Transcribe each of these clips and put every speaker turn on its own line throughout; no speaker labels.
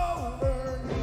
over me.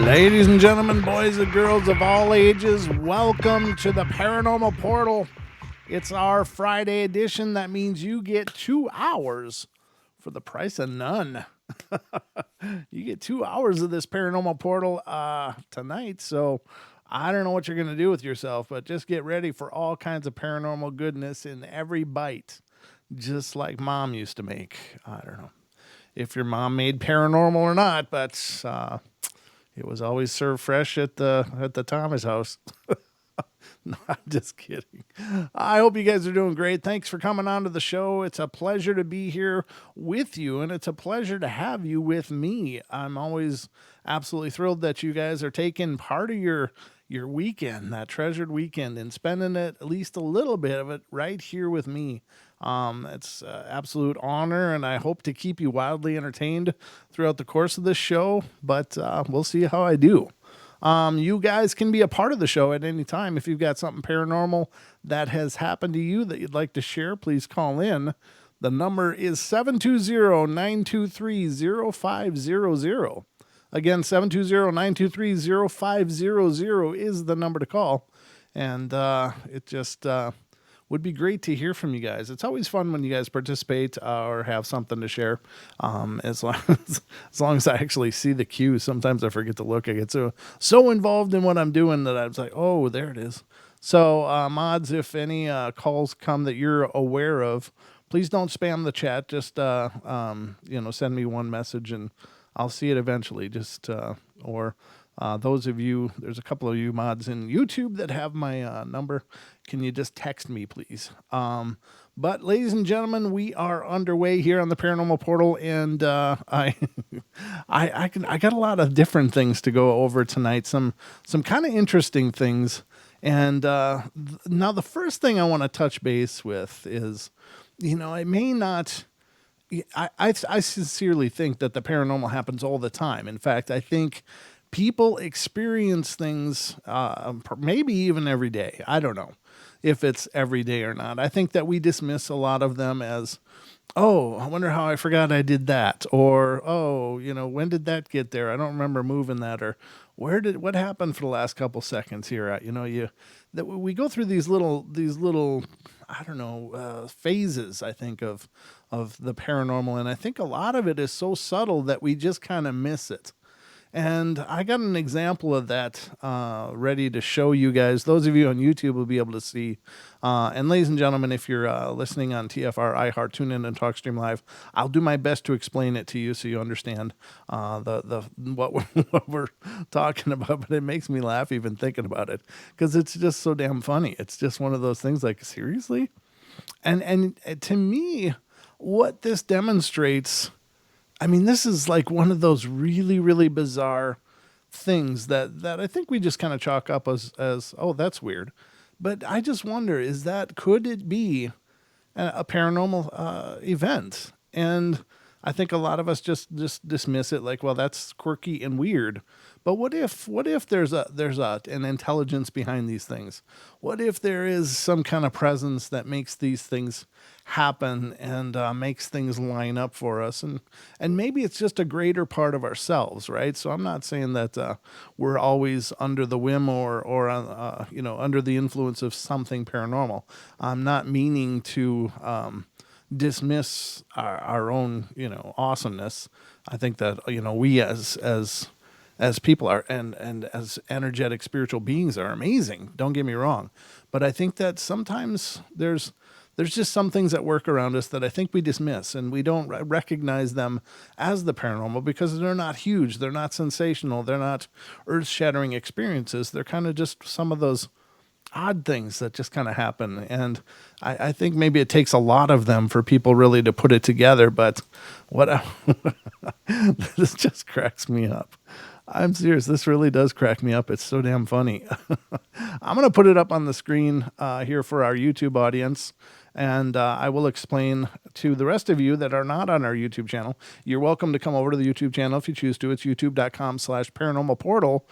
Ladies and gentlemen, boys and girls of all ages, welcome to the Paranormal Portal. It's our Friday edition. That means you get 2 hours for the price of none. You get 2 hours of this Paranormal Portal tonight, so I don't know what you're going to do with yourself, but just get ready for all kinds of paranormal goodness in every bite, just like Mom used to make. I don't know if your mom made paranormal or not, but it was always served fresh at the Thomas house. No, I'm just kidding. I hope you guys are doing great. Thanks for coming on to the show. It's a pleasure to be here with you, and it's a pleasure to have you with me. I'm always absolutely thrilled that you guys are taking part of your weekend, that treasured weekend, and spending it, at least a little bit of it, right here with me. It's an absolute honor, and I hope to keep you wildly entertained throughout the course of this show, but we'll see how I do. You guys can be a part of the show at any time. If you've got something paranormal that has happened to you that you'd like to share, please call in. The number is 720-923-0500. Again, 720-923-0500 is the number to call. And it just would be great to hear from you guys. It's always fun when you guys participate or have something to share. As long as I actually see the cue, sometimes I forget to look. I get so involved in what I'm doing that I was like, oh, there it is. So mods, if any calls come that you're aware of, please don't spam the chat. Just send me one message and I'll see it eventually. Those of you, there's a couple of you mods in YouTube that have my number. Can you just text me, please? But ladies and gentlemen, we are underway here on the Paranormal Portal, and I got a lot of different things to go over tonight. Some kind of interesting things. And now the first thing I want to touch base with is, it may not. I sincerely think that the paranormal happens all the time. In fact, I think people experience things maybe even every day. I don't know if it's every day or not. I think that we dismiss a lot of them as, oh, I wonder how I forgot I did that. Or, oh, when did that get there? I don't remember moving that. Or what happened for the last couple seconds here? We go through these little, I don't know, phases, I think, of the paranormal. And I think a lot of it is so subtle that we just kind of miss it. And I got an example of that ready to show you guys. Those of you on YouTube will be able to see. And ladies and gentlemen, if you're listening on TFR, iHeart, TuneIn, and TalkStream Live, I'll do my best to explain it to you so you understand what we're talking about. But it makes me laugh even thinking about it because it's just so damn funny. It's just one of those things like, seriously? And to me, what this demonstrates, I mean, this is like one of those really, really bizarre things that I think we just kind of chalk up as, oh, that's weird. But I just wonder, could it be a paranormal event? And I think a lot of us just dismiss it like, well, that's quirky and weird. But what if there's an intelligence behind these things? What if there is some kind of presence that makes these things happen and makes things line up for us? And maybe it's just a greater part of ourselves, right? So I'm not saying that we're always under the whim or under the influence of something paranormal. I'm not meaning to dismiss our own awesomeness. I think that we as as people are, and as energetic spiritual beings are amazing. Don't get me wrong, but I think that sometimes there's just some things that work around us that I think we dismiss, and we don't recognize them as the paranormal because they're not huge, they're not sensational, they're not earth-shattering experiences. They're kind of just some of those odd things that just kind of happen. And I think maybe it takes a lot of them for people really to put it together. But what this just cracks me up. I'm serious. This really does crack me up. It's so damn funny. I'm going to put it up on the screen here for our YouTube audience. And I will explain to the rest of you that are not on our YouTube channel. You're welcome to come over to the YouTube channel if you choose to. It's youtube.com/paranormal portal.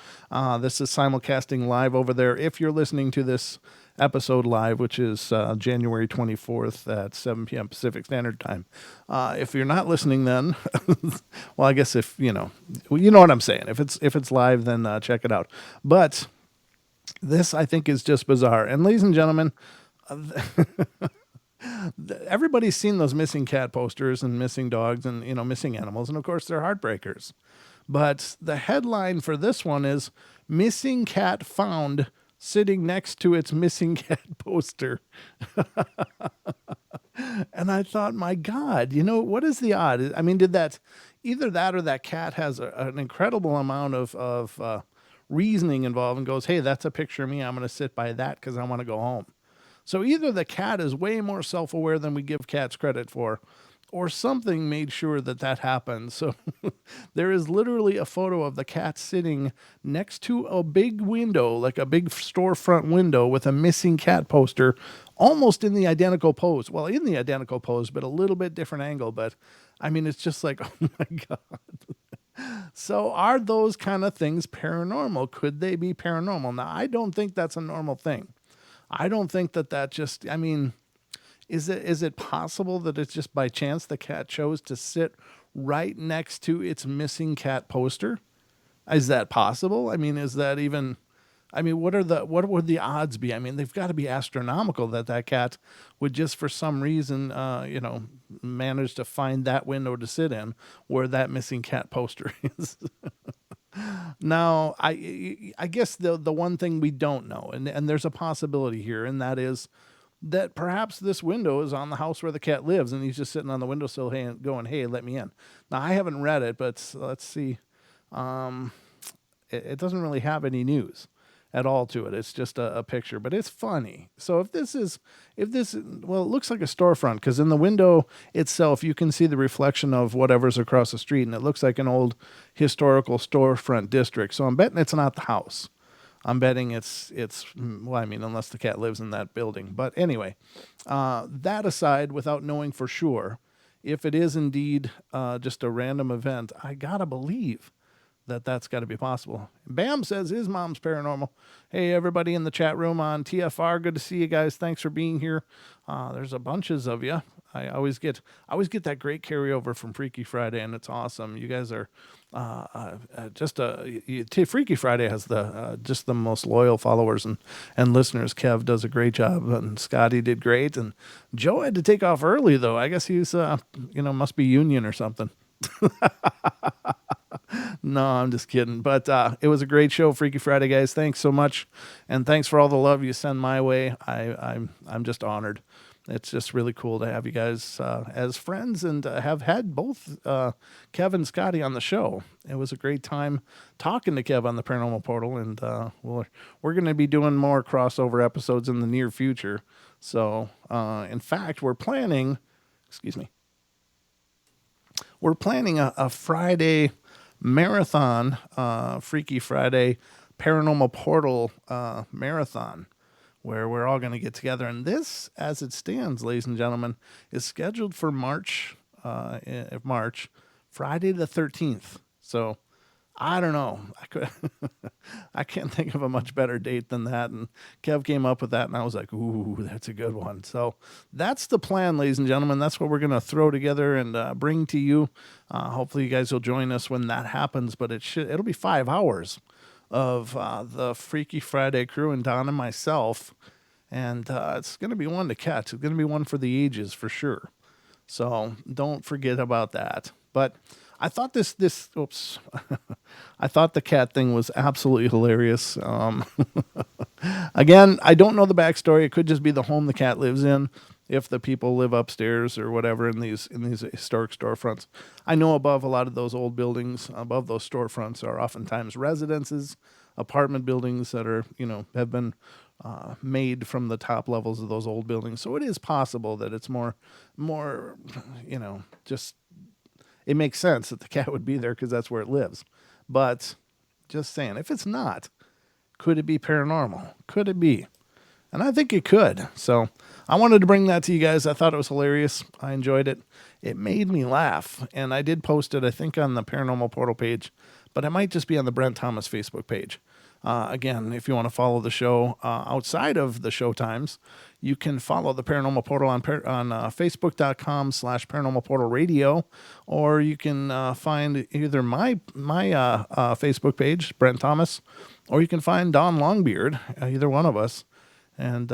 This is simulcasting live over there. If you're listening to this episode live, which is January 24th at 7 p.m. Pacific Standard Time. If you're not listening then, well, I guess if, you know what I'm saying. If it's live, then check it out. But this, I think, is just bizarre. And ladies and gentlemen, everybody's seen those missing cat posters and missing dogs and, missing animals. And of course, they're heartbreakers. But the headline for this one is "Missing Cat Found Sitting Next to Its Missing Cat Poster." And I thought, my God, what is the odd? I mean, either that or that cat has an incredible amount of reasoning involved and goes, hey, that's a picture of me. I'm going to sit by that because I want to go home. So either the cat is way more self-aware than we give cats credit for, or something made sure that happened. So there is literally a photo of the cat sitting next to a big window, like a big storefront window with a missing cat poster, almost in the identical pose. Well, in the identical pose, but a little bit different angle. But I mean, it's just like, oh my God. So are those kind of things paranormal? Could they be paranormal? Now, I don't think that's a normal thing. I don't think that just, I mean, is it possible that it's just by chance the cat chose to sit right next to its missing cat poster? Is that possible? I mean, is that even, I mean, what would the odds be? I mean, they've got to be astronomical that cat would just for some reason, manage to find that window to sit in where that missing cat poster is. Now, I guess the one thing we don't know, and there's a possibility here, and that is that perhaps this window is on the house where the cat lives, and he's just sitting on the windowsill going, hey, let me in. Now, I haven't read it, but let's see. It doesn't really have any news at all to it. It's just a picture, but it's funny. So well, it looks like a storefront because in the window itself, you can see the reflection of whatever's across the street, and it looks like an old historical storefront district. So I'm betting it's not the house. I'm betting it's well, I mean, unless the cat lives in that building. But anyway, that aside, without knowing for sure, if it is indeed just a random event, I gotta believe that's got to be possible. Bam says his mom's paranormal. Hey, everybody in the chat room on TFR, good to see you guys. Thanks for being here. There's a bunches of you. I always get that great carryover from Freaky Friday, and it's awesome. You guys are Freaky Friday has just the most loyal followers and listeners. Kev does a great job, and Scotty did great, and Joe had to take off early though. I guess he's must be union or something. No, I'm just kidding. But it was a great show, Freaky Friday, guys. Thanks so much, and thanks for all the love you send my way. I'm just honored. It's just really cool to have you guys as friends and have had both Kev and Scotty on the show. It was a great time talking to Kev on the Paranormal Portal, and we're going to be doing more crossover episodes in the near future. So, in fact, we're planning. Excuse me. We're planning a Friday marathon, Freaky Friday Paranormal Portal marathon, where we're all going to get together. And this, as it stands, ladies and gentlemen, is scheduled for March, Friday the 13th. So I don't know. I can't think of a much better date than that. And Kev came up with that, and I was like, ooh, that's a good one. So that's the plan, ladies and gentlemen. That's what we're going to throw together and bring to you. Hopefully you guys will join us when that happens, but it'll be 5 hours of the Freaky Friday crew and Don and myself. And it's going to be one to catch. It's going to be one for the ages for sure. So don't forget about that. But I thought oops, I thought the cat thing was absolutely hilarious. Again, I don't know the backstory. It could just be the home the cat lives in. If the people live upstairs or whatever in these historic storefronts, I know above a lot of those old buildings, above those storefronts, are oftentimes residences, apartment buildings that are have been made from the top levels of those old buildings. So it is possible that it's more, just it makes sense that the cat would be there because that's where it lives. But just saying, if it's not, could it be paranormal? Could it be? And I think it could. So I wanted to bring that to you guys. I thought it was hilarious. I enjoyed it. It made me laugh. And I did post it, I think, on the Paranormal Portal page, but it might just be on the Brent Thomas Facebook page. Again, if you want to follow the show outside of the show times, you can follow the Paranormal Portal on facebook.com/Paranormal Portal Radio, or you can find either my Facebook page, Brent Thomas, or you can find Don Longbeard, either one of us, and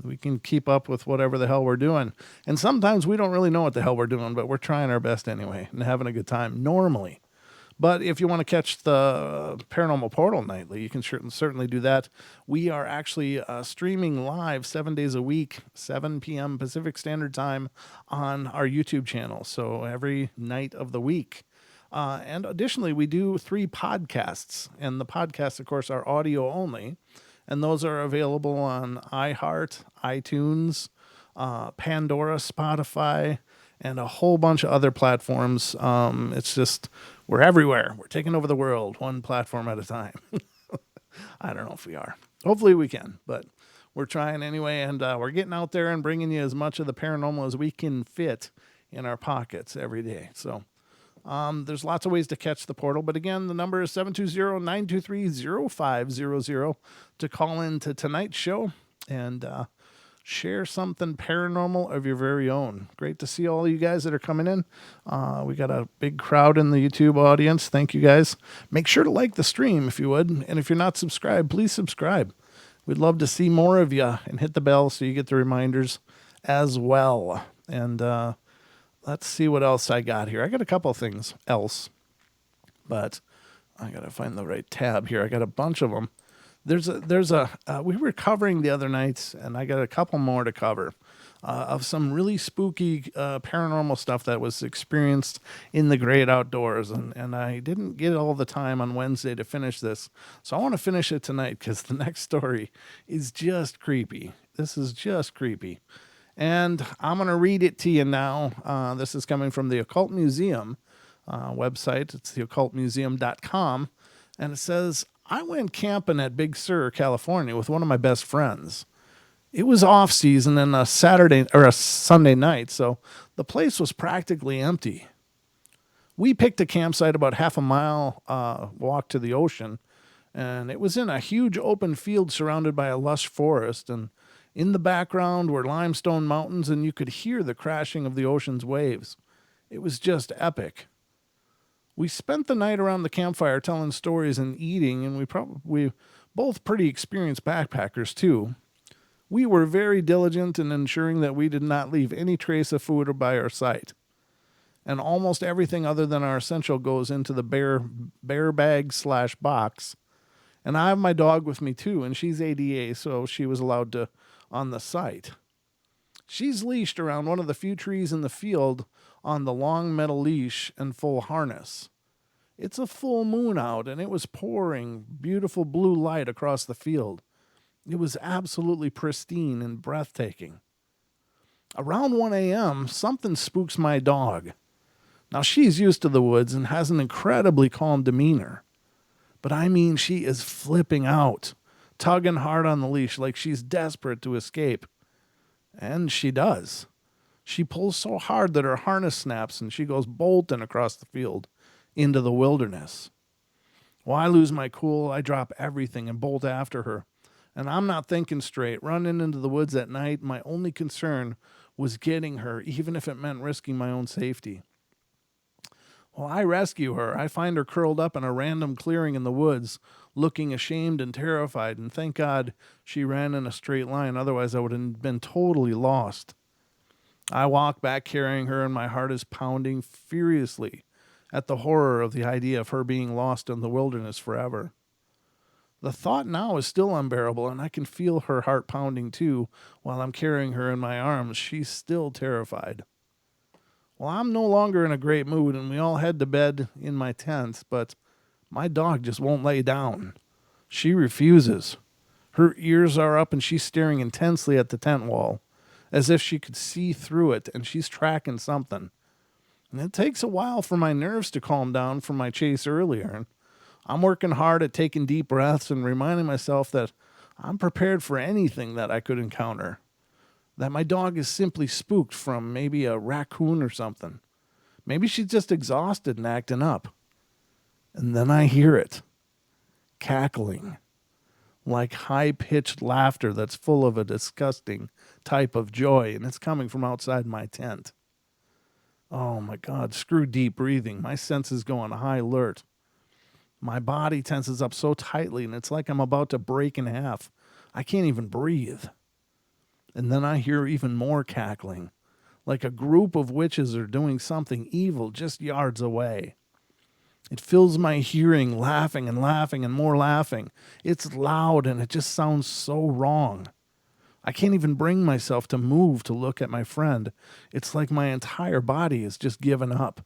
we can keep up with whatever the hell we're doing. And sometimes we don't really know what the hell we're doing, but we're trying our best anyway and having a good time normally. But if you want to catch the Paranormal Portal nightly, you can certainly do that. We are actually streaming live 7 days a week, 7 p.m. Pacific Standard Time on our YouTube channel. So every night of the week. And additionally, we do 3 podcasts. And the podcasts, of course, are audio only. And those are available on iHeart, iTunes, Pandora, Spotify, and a whole bunch of other platforms. It's just, we're everywhere. We're taking over the world, one platform at a time. I don't know if we are. Hopefully we can, but we're trying anyway. And we're getting out there and bringing you as much of the paranormal as we can fit in our pockets every day. So there's lots of ways to catch the portal. But again, the number is 720-923-0500 to call in to tonight's show and share something paranormal of your very own. Great to see all you guys that are coming in. We got a big crowd in the YouTube audience. Thank you guys. Make sure to like the stream if you would. And if you're not subscribed, please subscribe. We'd love to see more of you, and hit the bell so you get the reminders as well. And let's see what else I got here. I got a couple of things else, but I got to find the right tab here. I got a bunch of them. We were covering the other nights, and I got a couple more to cover of some really spooky paranormal stuff that was experienced in the great outdoors. And I didn't get all the time on Wednesday to finish this. So I want to finish it tonight because the next story is just creepy. This is just creepy. And I'm going to read it to you now. This is coming from the Occult Museum website. It's theoccultmuseum.com. And it says, I went camping at Big Sur, California with one of my best friends. It was off season and a Sunday night, so the place was practically empty. We picked a campsite about half a mile walk to the ocean, and it was in a huge open field surrounded by a lush forest, and in the background were limestone mountains, and you could hear the crashing of the ocean's waves. It was just epic. We spent the night around the campfire telling stories and eating, and we both pretty experienced backpackers too. We were very diligent in ensuring that we did not leave any trace of food by our side. And almost everything other than our essential goes into the bear bag/box. And I have my dog with me too, and she's ADA, so she was allowed to on the site. She's leashed around one of the few trees in the field on the long metal leash and full harness. It's a full moon out, and it was pouring beautiful blue light across the field. It was absolutely pristine and breathtaking. Around 1 a.m., something spooks my dog. Now, she's used to the woods and has an incredibly calm demeanor. But I mean, she is flipping out, tugging hard on the leash like she's desperate to escape. And she does. She pulls so hard that her harness snaps and she goes bolting across the field into the wilderness. Well, I lose my cool. I drop everything and bolt after her. And I'm not thinking straight. Running into the woods at night, my only concern was getting her, even if it meant risking my own safety. Well, I rescue her. I find her curled up in a random clearing in the woods, looking ashamed and terrified. And thank God she ran in a straight line. Otherwise, I would have been totally lost. I walk back carrying her, and my heart is pounding furiously at the horror of the idea of her being lost in the wilderness forever. The thought now is still unbearable, and I can feel her heart pounding too while I'm carrying her in my arms. She's still terrified. Well, I'm no longer in a great mood, and we all head to bed in my tent, but my dog just won't lay down. She refuses. Her ears are up, and she's staring intensely at the tent wall, as if she could see through it, and she's tracking something. And it takes a while for my nerves to calm down from my chase earlier. I'm working hard at taking deep breaths and reminding myself that I'm prepared for anything that I could encounter. That my dog is simply spooked from maybe a raccoon or something. Maybe she's just exhausted and acting up. And then I hear it, cackling, like high-pitched laughter that's full of a disgusting type of joy, and it's coming from outside my tent. Oh my God, screw deep breathing. My senses go on high alert. My body tenses up so tightly, and it's like I'm about to break in half. I can't even breathe. And then I hear even more cackling, like a group of witches are doing something evil just yards away. It fills my hearing, laughing and laughing and more laughing. It's loud, and it just sounds so wrong. I can't even bring myself to move to look at my friend. It's like my entire body is just given up.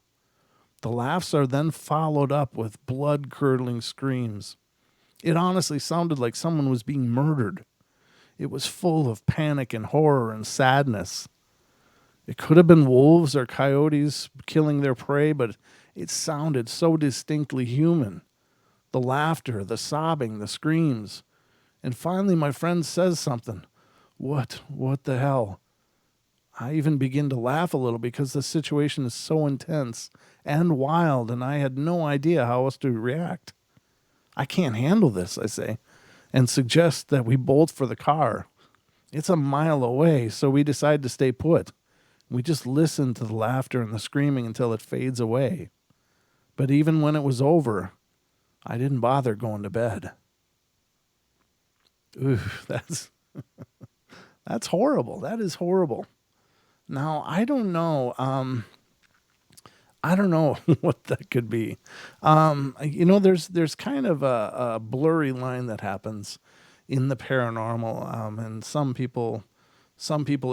The laughs are then followed up with blood-curdling screams. It honestly sounded like someone was being murdered. It was full of panic and horror and sadness. It could have been wolves or coyotes killing their prey, but it sounded so distinctly human. The laughter, the sobbing, the screams. And finally my friend says something. What the hell? I even begin to laugh a little because the situation is so intense and wild, and I had no idea how else to react. I can't handle this, I say, and suggest that we bolt for the car. It's a mile away, so we decide to stay put. We just listen to the laughter and the screaming until it fades away. But even when it was over, I didn't bother going to bed. Ooh, that's horrible. That is horrible. Now, I don't know. I don't know what that could be. There's kind of a blurry line that happens in the paranormal, and some people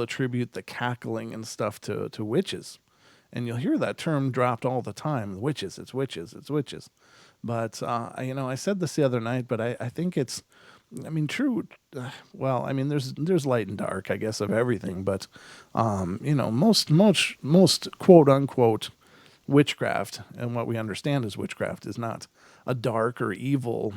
attribute the cackling and stuff to witches, and you'll hear that term dropped all the time. Witches, it's witches, it's witches. But I said this the other night, but I think it's, true. Well, there's light and dark, I guess, of everything, but most quote unquote witchcraft, and what we understand as witchcraft, is not a dark or evil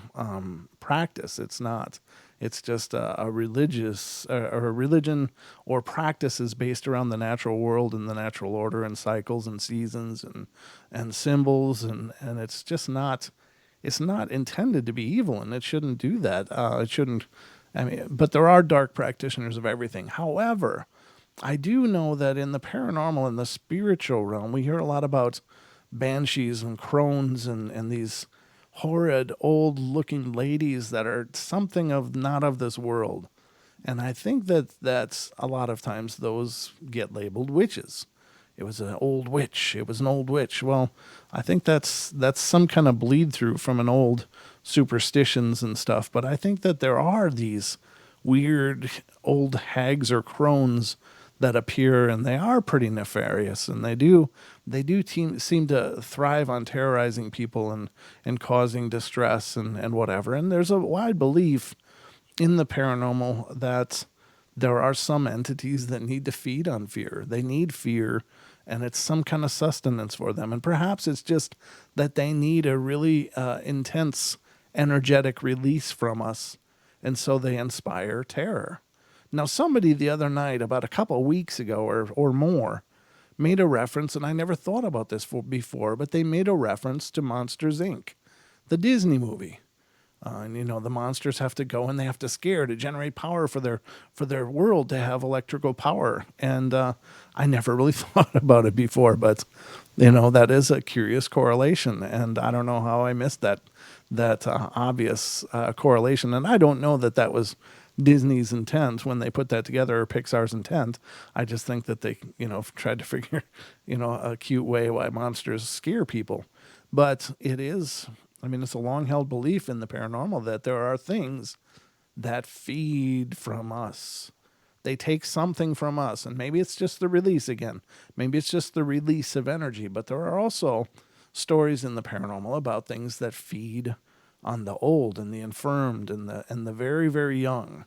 practice. It's not. It's just a religion or practices based around the natural world and the natural order and cycles and seasons and symbols, and it's just not. It's not intended to be evil, and it shouldn't do that. It shouldn't. But there are dark practitioners of everything. However, I do know that in the paranormal and the spiritual realm, we hear a lot about banshees and crones and these horrid old-looking ladies that are something of not of this world. And I think that's a lot of times those get labeled witches. It was an old witch. It was an old witch. Well, I think that's some kind of bleed through from an old superstitions and stuff. But I think that there are these weird old hags or crones that appear, and they are pretty nefarious, and they do seem to thrive on terrorizing people and causing distress and whatever. And there's a wide belief in the paranormal that there are some entities that need to feed on fear. They need fear, and it's some kind of sustenance for them. And perhaps it's just that they need a really intense, energetic release from us, and so they inspire terror. Now, somebody the other night, about a couple of weeks ago or more, made a reference, and I never thought about this before, but they made a reference to Monsters, Inc., the Disney movie. The monsters have to go and they have to scare to generate power for their world to have electrical power. And I never really thought about it before, but that is a curious correlation. And I don't know how I missed that obvious correlation. And I don't know that was Disney's intent when they put that together, or Pixar's intent. I just think that they tried to figure a cute way why monsters scare people. But it is, I mean, it's a long held belief in the paranormal that there are things that feed from us. They take something from us, and maybe it's just the release again. Maybe it's just the release of energy, but there are also stories in the paranormal about things that feed on the old and the infirmed and the very, very young.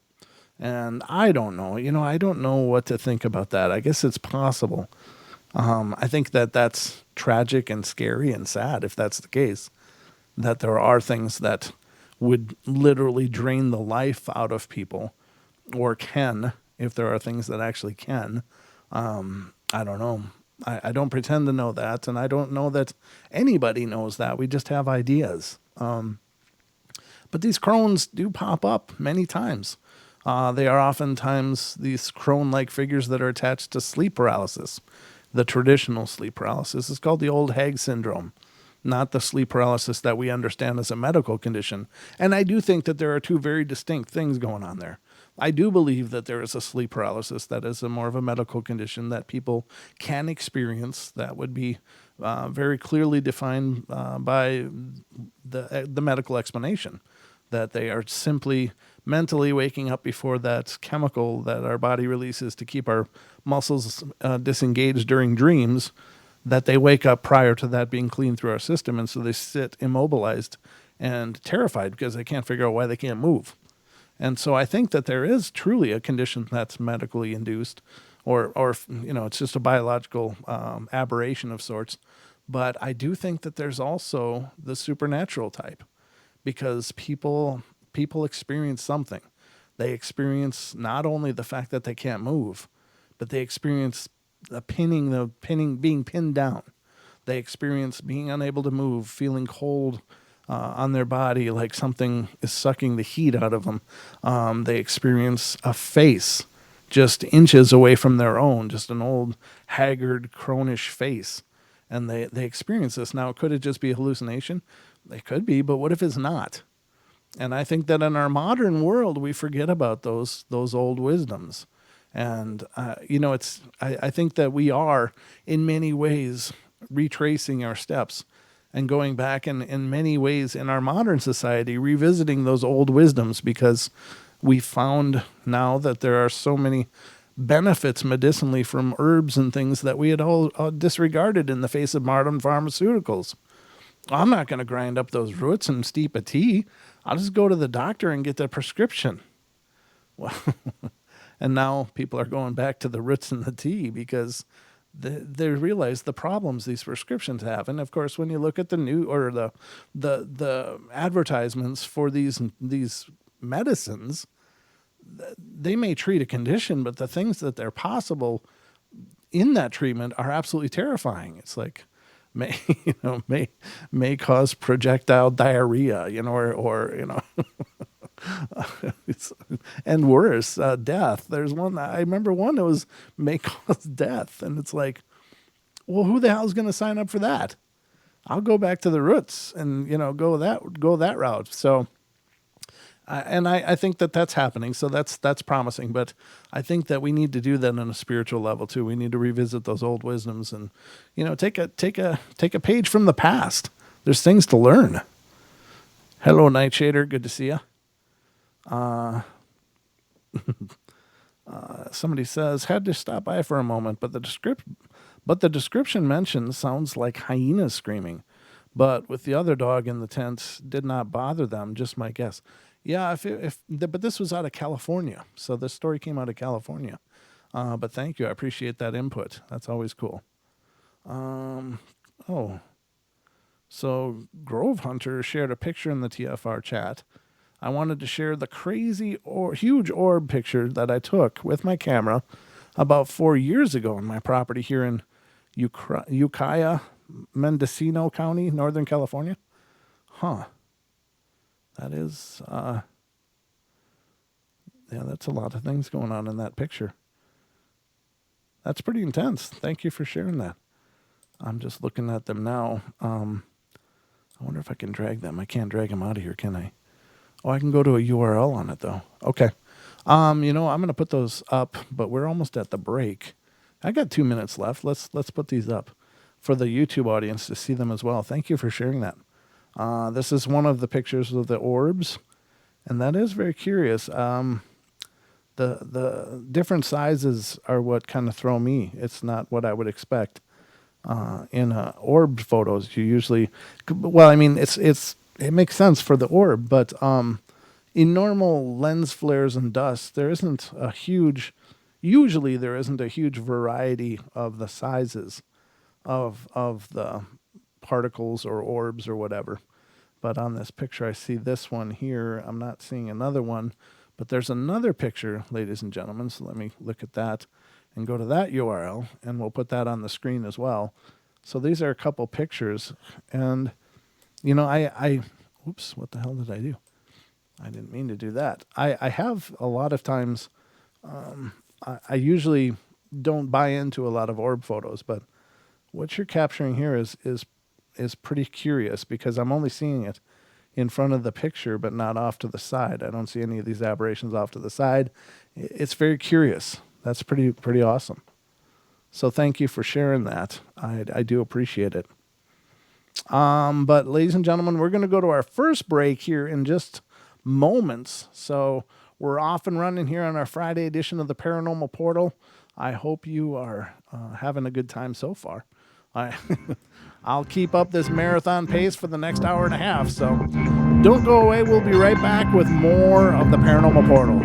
And I don't know, I don't know what to think about that. I guess it's possible. I think that that's tragic and scary and sad if that's the case, that there are things that would literally drain the life out of people, or can, if there are things that actually can. I don't know. I don't pretend to know that, and I don't know that anybody knows that. We just have ideas. But these crones do pop up many times. They are oftentimes these crone-like figures that are attached to sleep paralysis. The traditional sleep paralysis is called the old hag syndrome, not the sleep paralysis that we understand as a medical condition. And I do think that there are two very distinct things going on there. I do believe that there is a sleep paralysis that is a more of a medical condition that people can experience that would be very clearly defined by the medical explanation, that they are simply mentally waking up before that chemical that our body releases to keep our muscles disengaged during dreams, that they wake up prior to that being cleaned through our system. And so they sit immobilized and terrified because they can't figure out why they can't move. And so I think that there is truly a condition that's medically induced, or it's just a biological aberration of sorts. But I do think that there's also the supernatural type, because people experience something. They experience not only the fact that they can't move, but they experience being pinned down. They experience being unable to move, feeling cold on their body, like something is sucking the heat out of them. They experience a face just inches away from their own, just an old, haggard, cronish face. And they experience this. Now, could it just be a hallucination? It could be, but what if it's not? And I think that in our modern world, we forget about those old wisdoms. And, I think that we are, in many ways, retracing our steps and going back in many ways in our modern society, revisiting those old wisdoms, because we found now that there are so many benefits medicinally from herbs and things that we had all disregarded in the face of modern pharmaceuticals. I'm not going to grind up those roots and steep a tea. I'll just go to the doctor and get the prescription. Well, and now people are going back to the roots and the tea because they realize the problems these prescriptions have. And of course, when you look at the new or the advertisements for these medicines, they may treat a condition, but the things that are possible in that treatment are absolutely terrifying. It's like may cause projectile diarrhea, or and worse, death. There's one, I remember one that was may cause death, and it's like, well, who the hell is going to sign up for that? I'll go back to the roots and go that route. So. I think that that's happening, so that's promising. But I think that we need to do that on a spiritual level too. We need to revisit those old wisdoms and, take a page from the past. There's things to learn. Hello, Nightshader. Good to see you. Somebody says had to stop by for a moment, but the description mentioned sounds like hyenas screaming, but with the other dog in the tent did not bother them. Just my guess. Yeah, but this was out of California, so this story came out of California. But thank you, I appreciate that input. That's always cool. So Grove Hunter shared a picture in the TFR chat. I wanted to share the crazy or huge orb picture that I took with my camera about 4 years ago on my property here in Ukiah, Mendocino County, Northern California. Huh. That is, that's a lot of things going on in that picture. That's pretty intense. Thank you for sharing that. I'm just looking at them now. I wonder if I can drag them. I can't drag them out of here, can I? Oh, I can go to a URL on it, though. Okay. I'm going to put those up, but we're almost at the break. I got 2 minutes left. Let's put these up. for the YouTube audience to see them as well. Thank you for sharing that. This is one of the pictures of the orbs, and that is very curious. The different sizes are what kind of throw me. It's not what I would expect in orb photos. You usually, well, I mean, it makes sense for the orb, but in normal lens flares and dust, usually there isn't a huge variety of the sizes of the particles or orbs or whatever. But on this picture, I see this one here. I'm not seeing another one, but there's another picture, ladies and gentlemen. So let me look at that and go to that URL, and we'll put that on the screen as well. So these are a couple pictures, and oops, what the hell did I do? I didn't mean to do that. I have a lot of times, I usually don't buy into a lot of orb photos, but what you're capturing here is pretty curious, because I'm only seeing it in front of the picture, but not off to the side. I don't see any of these aberrations off to the side. It's very curious. That's pretty awesome. So thank you for sharing that. I do appreciate it. But ladies and gentlemen, we're going to go to our first break here in just moments. So we're off and running here on our Friday edition of the Paranormal Portal. I hope you are having a good time so far. I'll keep up this marathon pace for the next hour and a half. So don't go away. We'll be right back with more of the Paranormal Portal.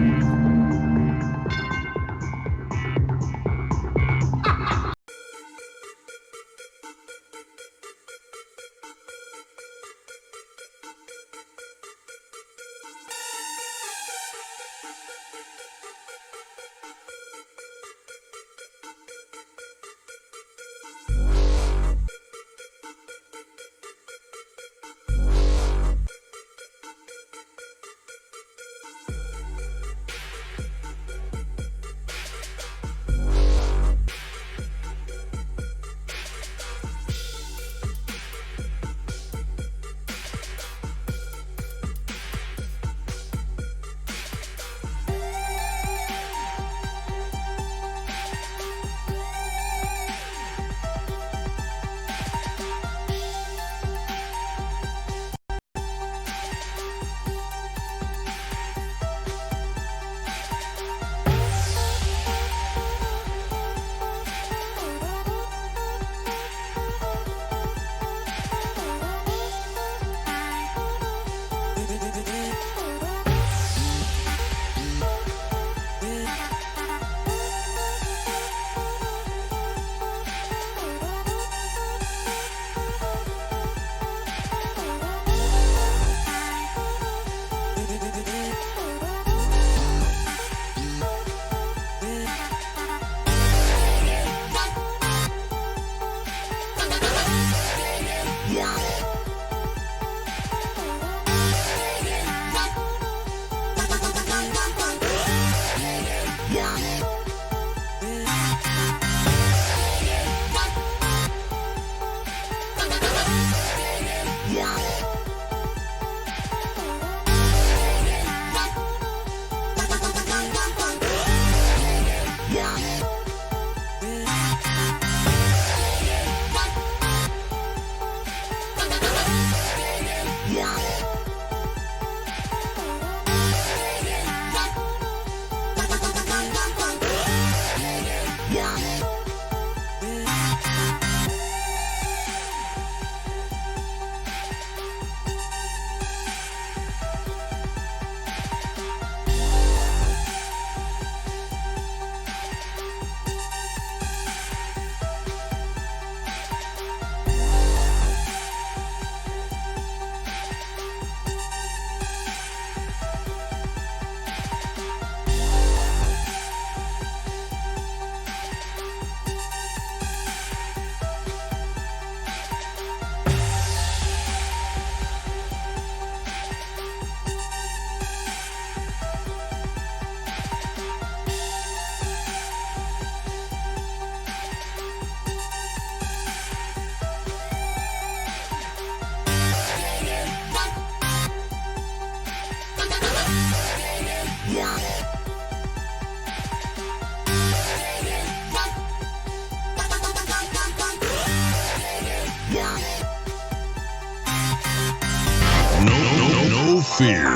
fear.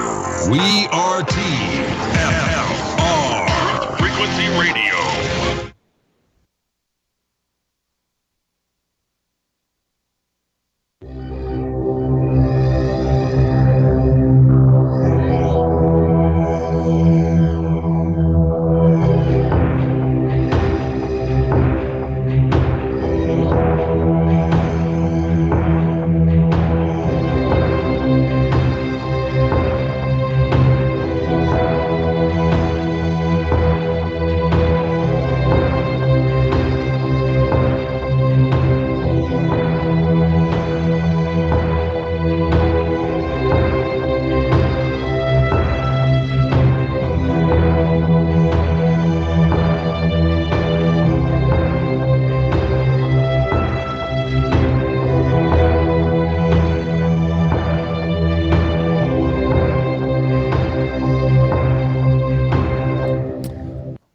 We are TFR.
Frequency Radio.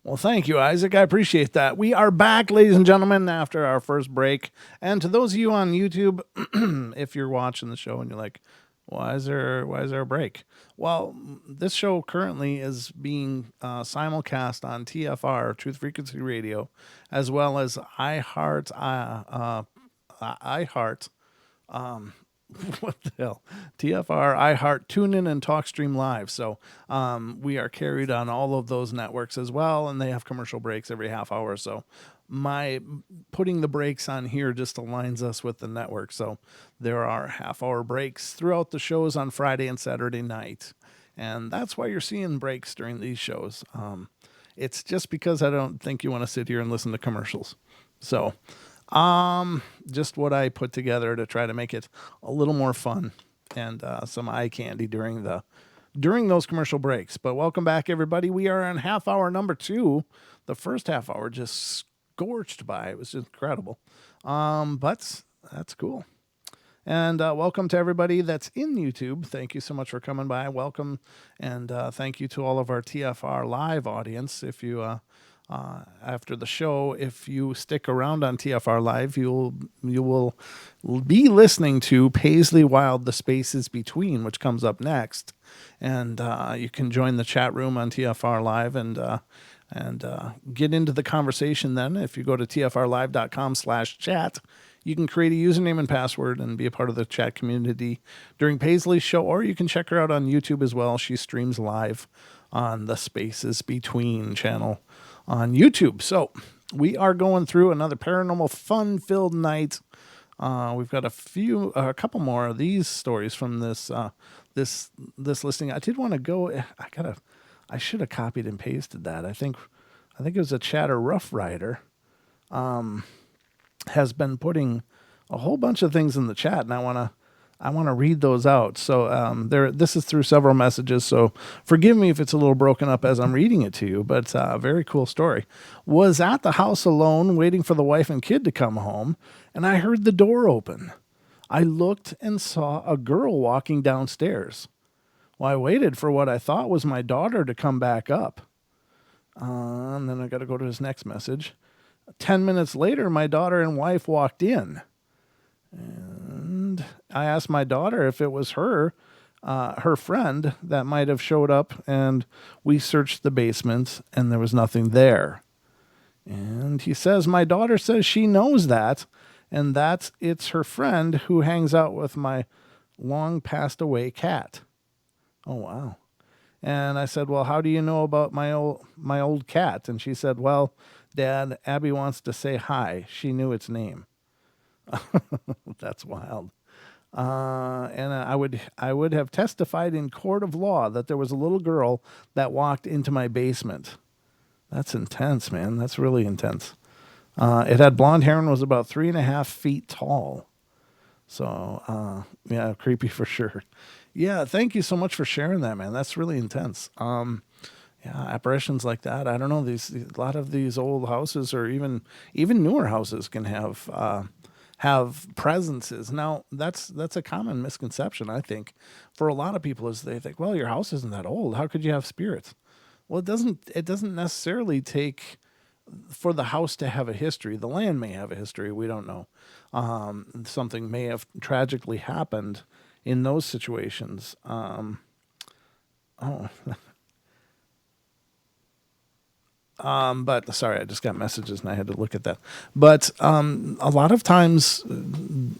Well, thank you, Isaac. I appreciate that. We are back, ladies and gentlemen, after our first break. And to those of you on YouTube, if you're watching the show and you're like, why is there a break? Well, this show currently is being simulcast on TFR, Truth Frequency Radio, as well as iHeart, what the hell? TFR, iHeart, TuneIn, and TalkStream Live. So we are carried on all of those networks as well, and they have commercial breaks every half hour. So my putting the breaks on here just aligns us with the network. So there are half-hour breaks throughout the shows on Friday and Saturday night, and that's why you're seeing breaks during these shows. It's just because I don't think you want to sit here and listen to commercials. So just what I put together to try to make it a little more fun and some eye candy during those commercial breaks. But welcome back, everybody. We are on half hour number 2. The first half hour just scorched by. It was just incredible. But that's cool. And welcome to everybody that's in YouTube. Thank you so much for coming by. Welcome. And thank you to all of our TFR live audience. If you after the show, if you stick around on TFR Live, you will be listening to Paisley Wild, The Spaces Between, which comes up next. And you can join the chat room on TFR Live and get into the conversation then. If you go to tfrlive.com/chat, you can create a username and password and be a part of the chat community during Paisley's show, or you can check her out on YouTube as well. She streams live on the Spaces Between channel on YouTube. So we are going through another paranormal fun-filled night. We've got a couple more of these stories from this listing. I did want to go. I should have copied and pasted that. I think it was a Chatter Rough Rider. Has been putting a whole bunch of things in the chat, and I want to read those out. So this is through several messages, so forgive me if it's a little broken up as I'm reading it to you, but very cool story. Was at the house alone waiting for the wife and kid to come home, and I heard the door open. I looked and saw a girl walking downstairs. Well, I waited for what I thought was my daughter to come back up. And then I got to go to his next message. 10 minutes later, my daughter and wife walked in. And I asked my daughter if it was her friend that might have showed up, and we searched the basement, and there was nothing there. And he says, my daughter says she knows that, and that it's her friend who hangs out with my long passed away cat. Oh, wow. And I said, well, how do you know about my old cat? And she said, well, Dad, Abby wants to say hi. She knew its name. That's wild. And I would have testified in court of law that there was a little girl that walked into my basement. That's intense, man. That's really intense. It had blonde hair and was about 3.5 feet tall. So, yeah, creepy for sure. Yeah, thank you so much for sharing that, man. That's really intense. Yeah, apparitions like that. I don't know. A lot of these old houses, or even newer houses, can have presences. Now, that's a common misconception, I think, for a lot of people, is they think, well, your house isn't that old. How could you have spirits? Well, it doesn't necessarily take for the house to have a history. The land may have a history. We don't know. Something may have tragically happened in those situations. Oh, but sorry, I just got messages and I had to look at that. But a lot of times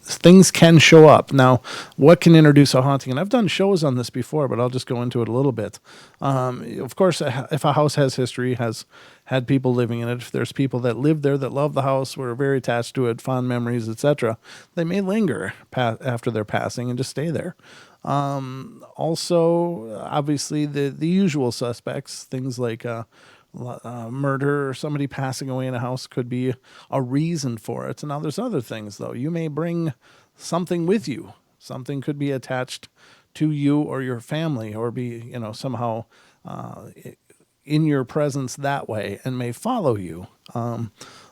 things can show up. Now, what can introduce a haunting? And I've done shows on this before, but I'll just go into it a little bit. Of course, if a house has history, has had people living in it, if there's people that live there that love the house, were very attached to it, fond memories, etc., they may linger after their passing and just stay there. Also, obviously, the usual suspects, things like murder or somebody passing away in a house could be a reason for it. And now there's other things, though. You may bring something with you. Something could be attached to you or your family, or be, somehow in your presence that way, and may follow you.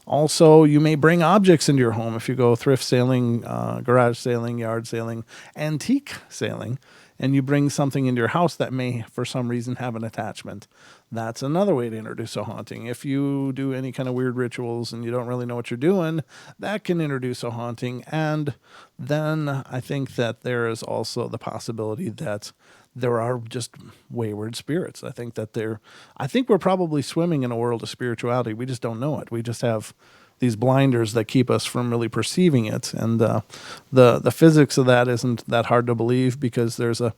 Also, you may bring objects into your home if you go thrift sailing, garage sailing, yard sailing, antique sailing, and you bring something into your house that may, for some reason, have an attachment. That's another way to introduce a haunting. If you do any kind of weird rituals and you don't really know what you're doing, that can introduce a haunting. And then I think that there is also the possibility that there are just wayward spirits. I think we're probably swimming in a world of spirituality. We just don't know it. We just have these blinders that keep us from really perceiving it. And the physics of that isn't that hard to believe, because there's a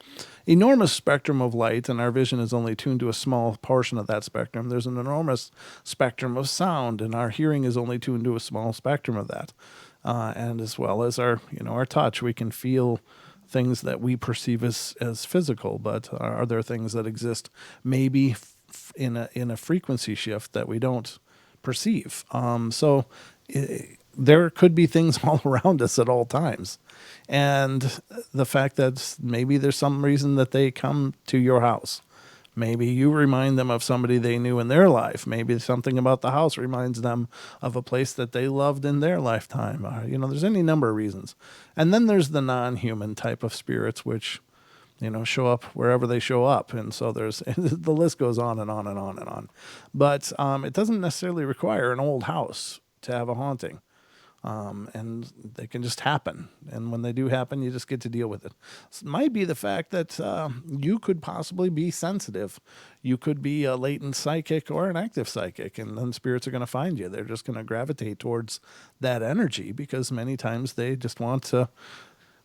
enormous spectrum of light, and our vision is only tuned to a small portion of that spectrum. There's an enormous spectrum of sound, and our hearing is only tuned to a small spectrum of that. And as well as our touch, we can feel things that we perceive as physical, but are there things that exist maybe in a frequency shift that we don't perceive? There could be things all around us at all times. And the fact that maybe there's some reason that they come to your house. Maybe you remind them of somebody they knew in their life. Maybe something about the house reminds them of a place that they loved in their lifetime. There's any number of reasons. And then there's the non-human type of spirits, which, show up wherever they show up. And so there's the list goes on and on and on and on. But it doesn't necessarily require an old house to have a haunting. And they can just happen. And when they do happen, you just get to deal with it. It might be the fact that you could possibly be sensitive. You could be a latent psychic or an active psychic, and then spirits are going to find you. They're just going to gravitate towards that energy, because many times they just want to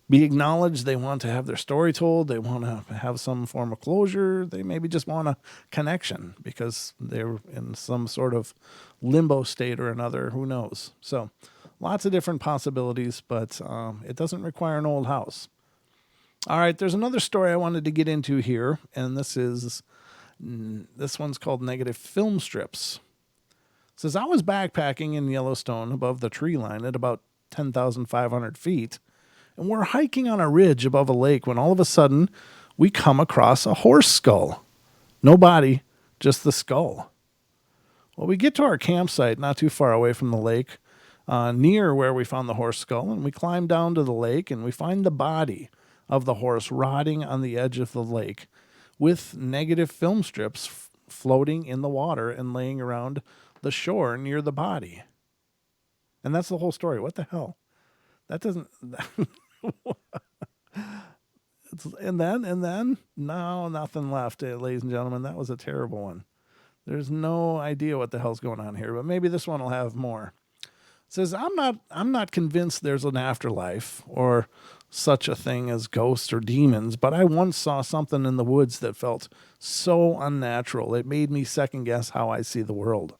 be acknowledged. They want to have their story told. They want to have some form of closure. They maybe just want a connection because they're in some sort of limbo state or another. Who knows? So lots of different possibilities, but it doesn't require an old house. All right, there's another story I wanted to get into here, and this one's called Negative Film Strips. It says, I was backpacking in Yellowstone above the tree line at about 10,500 feet, and we're hiking on a ridge above a lake when all of a sudden we come across a horse skull. No body, just the skull. Well, we get to our campsite not too far away from the lake, near where we found the horse skull, and we climb down to the lake, and we find the body of the horse rotting on the edge of the lake with negative film strips floating in the water and laying around the shore near the body. And that's the whole story. What the hell? That doesn't... And then, no, nothing left, ladies and gentlemen. That was a terrible one. There's no idea what the hell's going on here, but maybe this one will have more. It says, I'm not convinced there's an afterlife or such a thing as ghosts or demons, but I once saw something in the woods that felt so unnatural. It made me second guess how I see the world.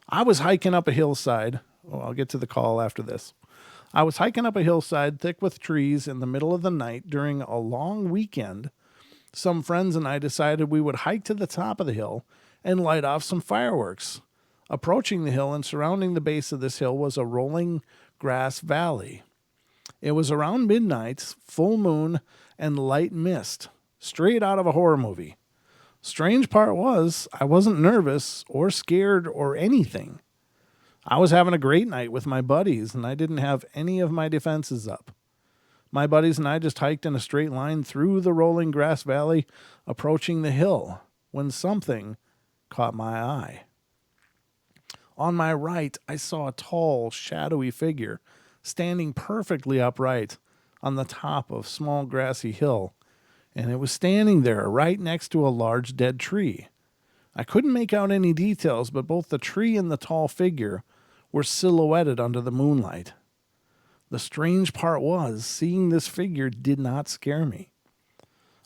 I was hiking up a hillside. Oh, I'll get to the call after this. I was hiking up a hillside thick with trees in the middle of the night during a long weekend. Some friends and I decided we would hike to the top of the hill and light off some fireworks. Approaching the hill and surrounding the base of this hill was a rolling grass valley. It was around midnight, full moon, and light mist, straight out of a horror movie. Strange part was, I wasn't nervous or scared or anything. I was having a great night with my buddies, and I didn't have any of my defenses up. My buddies and I just hiked in a straight line through the rolling grass valley, approaching the hill, when something caught my eye. On my right, I saw a tall, shadowy figure standing perfectly upright on the top of a small grassy hill, and it was standing there right next to a large dead tree. I couldn't make out any details, but both the tree and the tall figure were silhouetted under the moonlight. The strange part was, seeing this figure did not scare me.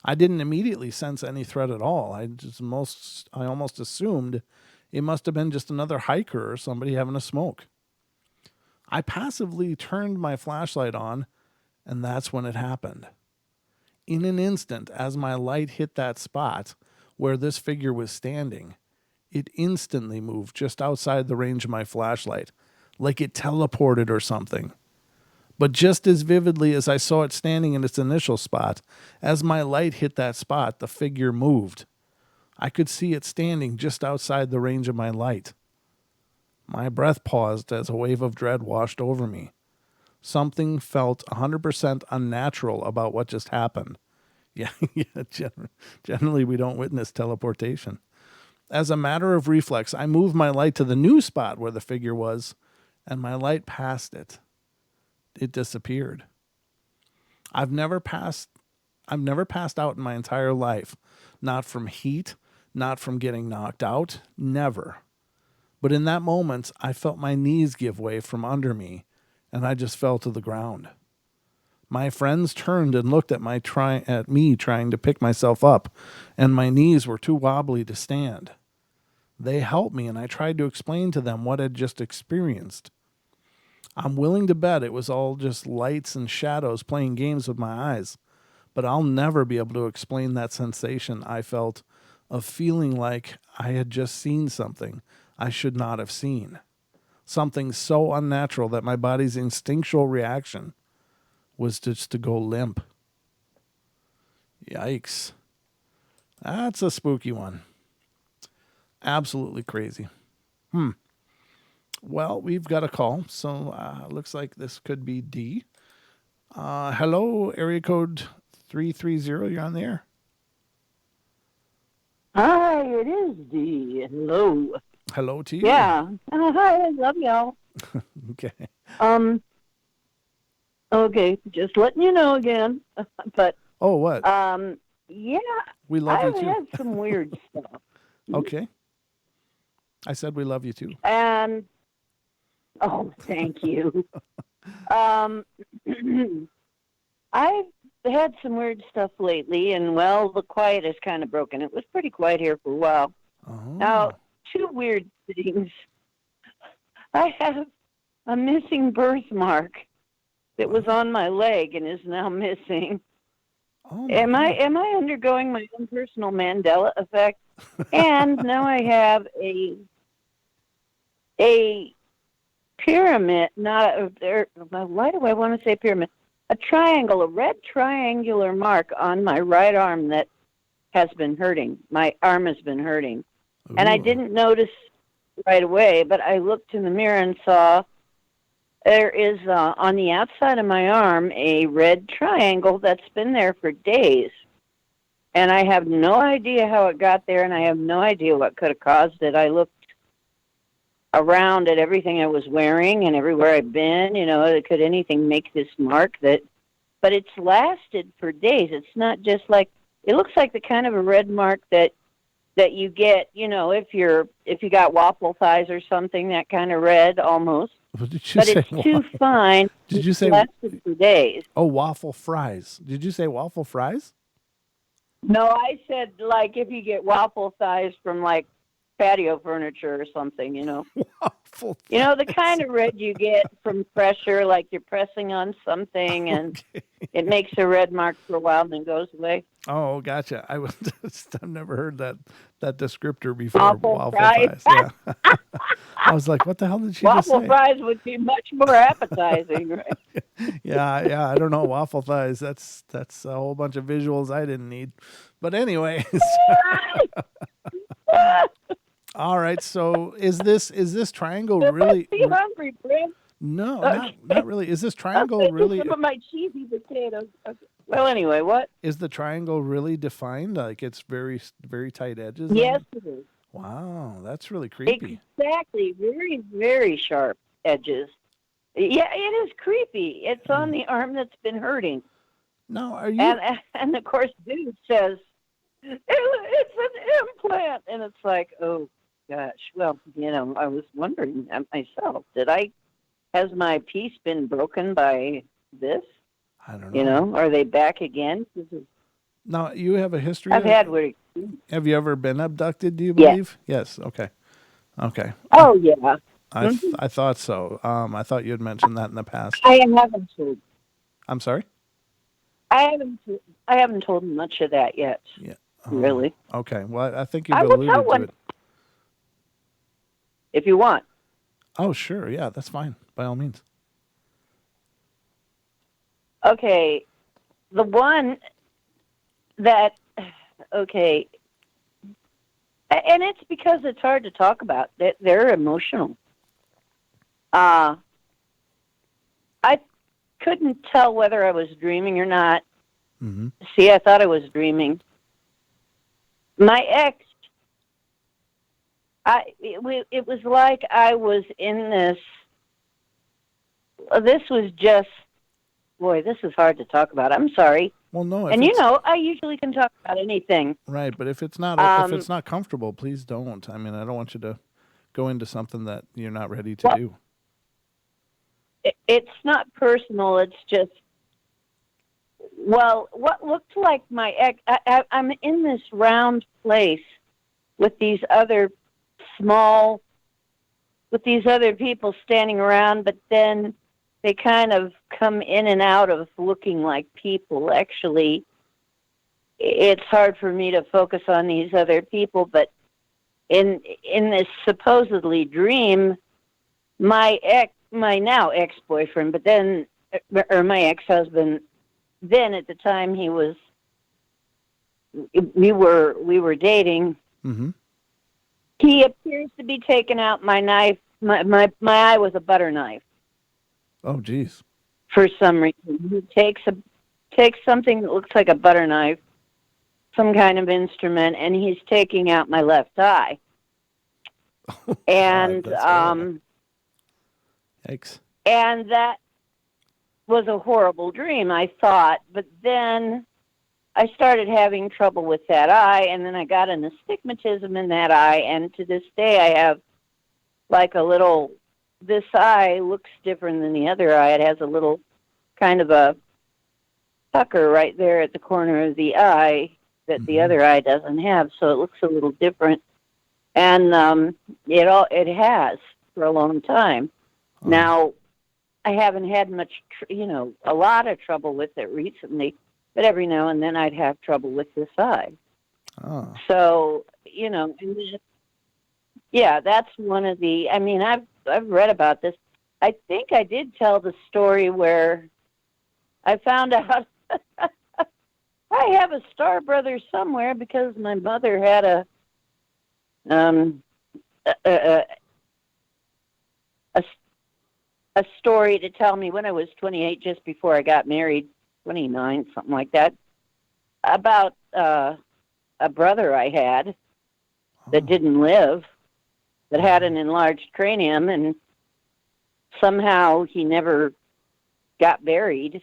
I didn't immediately sense any threat at all. I almost assumed it must have been just another hiker or somebody having a smoke. I passively turned my flashlight on, and that's when it happened. In an instant, as my light hit that spot where this figure was standing, it instantly moved just outside the range of my flashlight, like it teleported or something. But just as vividly as I saw it standing in its initial spot, as my light hit that spot, the figure moved. I could see it standing just outside the range of my light. My breath paused as a wave of dread washed over me. Something felt 100% unnatural about what just happened. Yeah, generally we don't witness teleportation. As a matter of reflex, I moved my light to the new spot where the figure was, and my light passed it. It disappeared. I've never passed out in my entire life. Not from heat, not from getting knocked out, never. But in that moment, I felt my knees give way from under me, and I just fell to the ground. My friends turned and looked at me trying to pick myself up, and my knees were too wobbly to stand. They helped me, and I tried to explain to them what I'd just experienced. I'm willing to bet it was all just lights and shadows playing games with my eyes, but I'll never be able to explain that sensation I felt of feeling like I had just seen something I should not have seen. Something so unnatural that my body's instinctual reaction was just to go limp. Yikes. That's a spooky one. Absolutely crazy. Well, we've got a call, so looks like this could be D. Hello, area code 330. You're on the air.
Hi, it is D. Hello.
Hello to you.
Yeah. Hi, I love y'all.
Okay.
Okay, just letting you know again. But
Oh, what?
yeah,
We love
I've
you too.
had some weird stuff.
Okay. I said we love you too.
And thank you. I've had some weird stuff lately, and well, the quiet is kind of broken. It was pretty quiet here for a while.
Oh.
Now, two weird things. I have a missing birthmark that was on my leg and is now missing.
Oh,
Am I undergoing my own personal Mandela effect? And now I have a pyramid, why do I want to say pyramid? A triangle, a red triangular mark on my right arm that has been hurting. My arm has been hurting.
Ooh.
And I didn't notice right away, but I looked in the mirror and saw there is on the outside of my arm a red triangle that's been there for days. And I have no idea how it got there, and I have no idea what could have caused it. I looked around at everything I was wearing and everywhere I've been, could anything make this mark but it's lasted for days. It's not just like, it looks like the kind of a red mark that you get, if you got waffle thighs or something, that kind of red almost.
What did you
but
say?
It's too fine.
Did you say
lasted for days?
Oh, waffle fries. Did you say waffle fries?
No, I said like if you get waffle thighs from like patio furniture or something,
Waffle
the kind of red you get from pressure, like you're pressing on something and it makes a red mark for a while and then goes away.
Oh, gotcha. I've never heard that descriptor before.
Waffle fries.
Yeah. I was like, what the hell did she just say?
Waffle fries would be much more appetizing, right?
Yeah. I don't know. Waffle thighs. That's a whole bunch of visuals I didn't need. But anyways. All right. So is this triangle really?
Are you hungry, Prince?
No, not really. Is this triangle really?
Some of my cheesy potatoes. Okay. Well, anyway, what?
Is the triangle really defined? Like it's very, very tight edges?
Yes, it is.
Wow, that's really creepy.
Exactly. Very, very sharp edges. Yeah, it is creepy. It's on the arm that's been hurting.
Now, are you?
And of course, dude says it's an implant, and it's like, oh gosh. Well, I was wondering myself, has my peace been broken by this?
I don't know.
Are they back again?
Now, you have a history.
I've had weird.
Have you ever been abducted? Do you
Yeah.
believe? Yes. Okay. Okay.
Oh yeah.
I thought so. I thought you had mentioned that in the past.
I haven't told.
I'm sorry.
I haven't told much of that yet.
Yeah.
Really.
Okay. Well, I think you've
I will tell
alluded to
one
it.
if you want.
Oh, sure. Yeah, that's fine. By all means.
Okay, the one that okay, and it's because it's hard to talk about. They're emotional. I couldn't tell whether I was dreaming or not.
Mm-hmm.
See, I thought I was dreaming. My ex, it was like I was in this. This was just, boy, this is hard to talk about. I'm sorry.
Well, no.
And I usually can talk about anything.
Right, but if it's not comfortable, please don't. I mean, I don't want you to go into something that you're not ready to do.
It's not personal. It's just, well, what looked like my ex. I'm in this round place with these other people standing around, but then they kind of come in and out of looking like people. Actually, it's hard for me to focus on these other people, but in this supposedly dream, my now ex-boyfriend, but then, or my ex-husband, then at the time we were dating.
Mm-hmm.
He appears to be taking out my knife, my eye with a butter knife.
Oh, geez.
For some reason, he takes something that looks like a butter knife, some kind of instrument, and he's taking out my left eye. And
yikes.
And that was a horrible dream, I thought. But then I started having trouble with that eye, and then I got an astigmatism in that eye, and to this day I have like a little, this eye looks different than the other eye. It has a little kind of a pucker right there at the corner of the eye that the other eye doesn't have, so it looks a little different. And it has for a long time. Oh. Now, I haven't had much, a lot of trouble with it recently, but every now and then I'd have trouble with this eye.
Oh.
So, yeah, that's one of the, I mean, I've read about this. I think I did tell the story where I found out I have a star brother somewhere because my mother had a story to tell me when I was 28, just before I got married, 29, something like that, about a brother I had that didn't live, that had an enlarged cranium, and somehow he never got buried.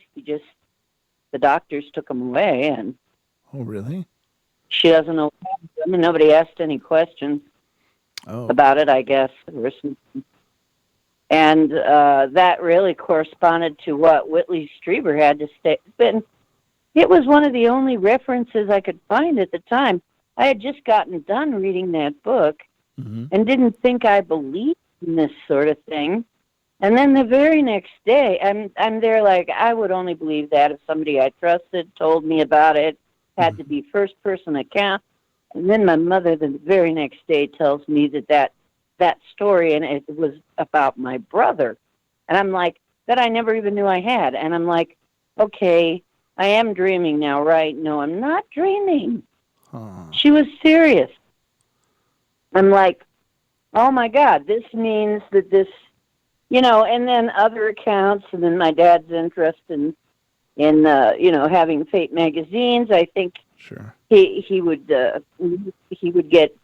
The doctors took him away, and
oh, really?
She doesn't know. I mean, nobody asked any questions about it, I guess. And that really corresponded to what Whitley Strieber had to say. But it was one of the only references I could find at the time. I had just gotten done reading that book and didn't think I believed in this sort of thing. And then the very next day, I'm there like, I would only believe that if somebody I trusted told me about it. Had to be first-person account. And then my mother, the very next day, tells me that story, and it was about my brother. And I'm like, that I never even knew I had. And I'm like, okay, I am dreaming now, right? No, I'm not dreaming. She was serious. I'm like, oh, my God, this means that this, and then other accounts, and then my dad's interest in having fate magazines. I think he would get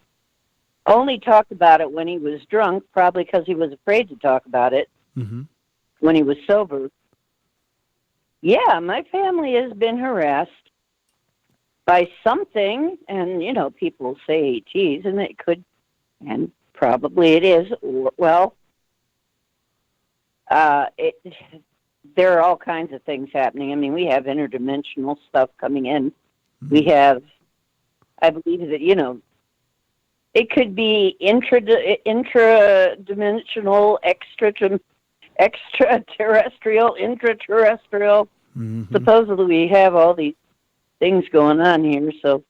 only talked about it when he was drunk, probably because he was afraid to talk about it when he was sober. Yeah, my family has been harassed by something, and people say ETs, and it could, and probably it is. Well, it, there are all kinds of things happening. I mean, we have interdimensional stuff coming in. We have, I believe that it could be intradimensional, extraterrestrial, intraterrestrial.
Mm-hmm.
Supposedly, we have all these things going on here. So,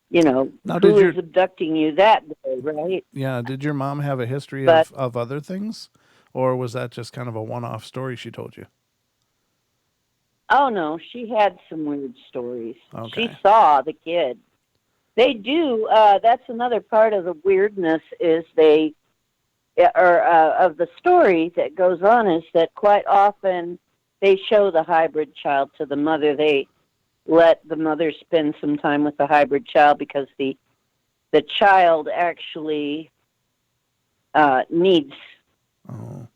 Now,
who is abducting you that day, right?
yeah, did your mom have a history
But
of other things, or was that just kind of a one-off story she told you?
oh no, she had some weird stories. She
Okay.
saw the kid. They do. That's another part of the weirdness is of the story that goes on is that quite often they show the hybrid child to the mother. They let the mother spend some time with the hybrid child because the child actually needs
Oh.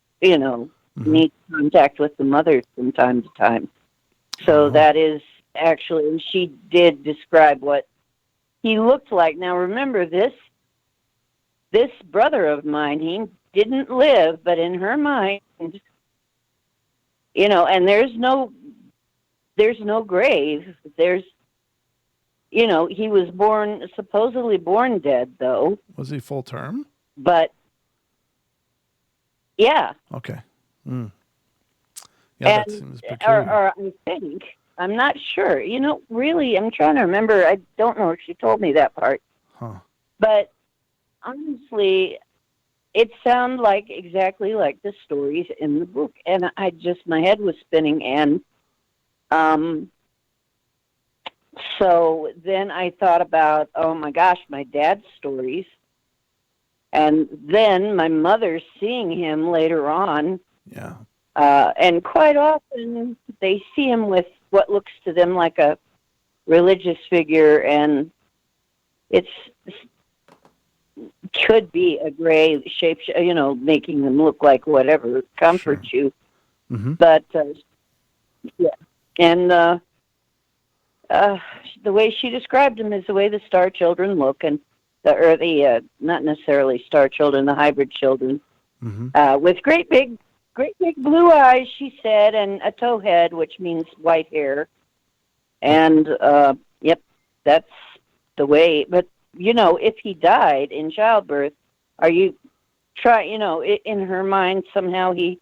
needs contact with the mother from time to time. So that is actually, and she did describe what he looked like. Now remember this brother of mine, he didn't live, but in her mind, and there's no grave. There's, he was supposedly born dead, though.
Was he full term?
But yeah.
Okay. Mm. Yeah, that seems peculiar.
Or I think, I'm not sure. Really, I'm trying to remember. I don't know if she told me that part.
Huh.
But honestly, it sounded like exactly like the stories in the book, and my head was spinning, and so then I thought about, oh my gosh, my dad's stories, and then my mother seeing him later on.
Yeah.
And quite often they see him with what looks to them like a religious figure, and it's could be a gray shape, making them look like whatever comforts you.
Mm-hmm.
But yeah, and the way she described him is the way the star children look, and the not necessarily star children, the hybrid children, with great big blue eyes, she said, and a tow head, which means white hair. And yep, that's the way. But if he died in childbirth, are you in her mind somehow he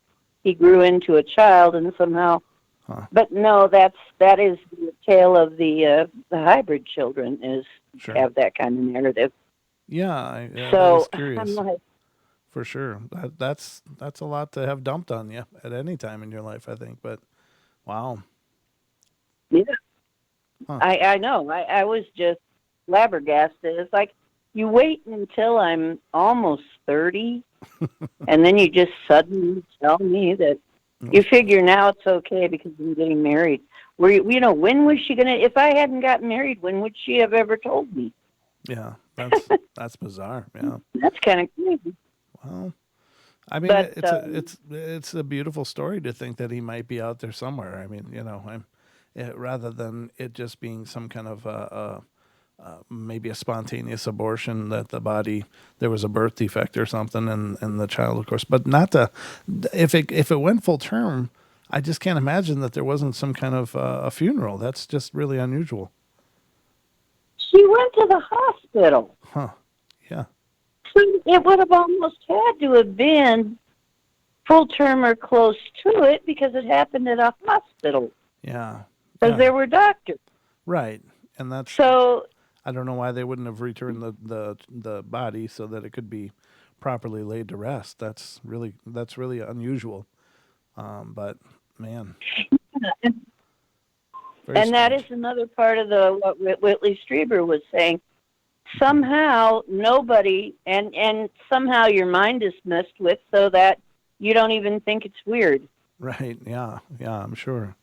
grew into a child and somehow.
Huh.
But no, that is the tale of the hybrid children is have that kind of narrative.
Yeah,
So
that is curious.
I'm like,
for sure. That's a lot to have dumped on you at any time in your life, I think. But wow.
yeah,
Huh.
I know. I was just flabbergasted. It's like you wait until I'm almost 30, and then you just suddenly tell me that you figure now it's okay because I'm getting married. When was she gonna? If I hadn't gotten married, when would she have ever told me?
Yeah, that's bizarre. Yeah,
that's kind of crazy.
Well, I mean,
But,
it's a beautiful story to think that he might be out there somewhere. I mean, rather than it just being some kind of maybe a spontaneous abortion that there was a birth defect or something, and the child, of course, but not if it went full term. I just can't imagine that there wasn't some kind of a funeral. That's just really unusual.
She went to the hospital.
Huh? Yeah.
So it would have almost had to have been full term or close to it because it happened at a hospital.
Yeah.
Because there were doctors.
Right, and that's
so.
I don't know why they wouldn't have returned the body so that it could be properly laid to rest. That's really unusual. But man,
and that is another part of what Whitley Strieber was saying. Somehow nobody, and somehow your mind is messed with so that you don't even think it's weird.
Right? Yeah. I'm sure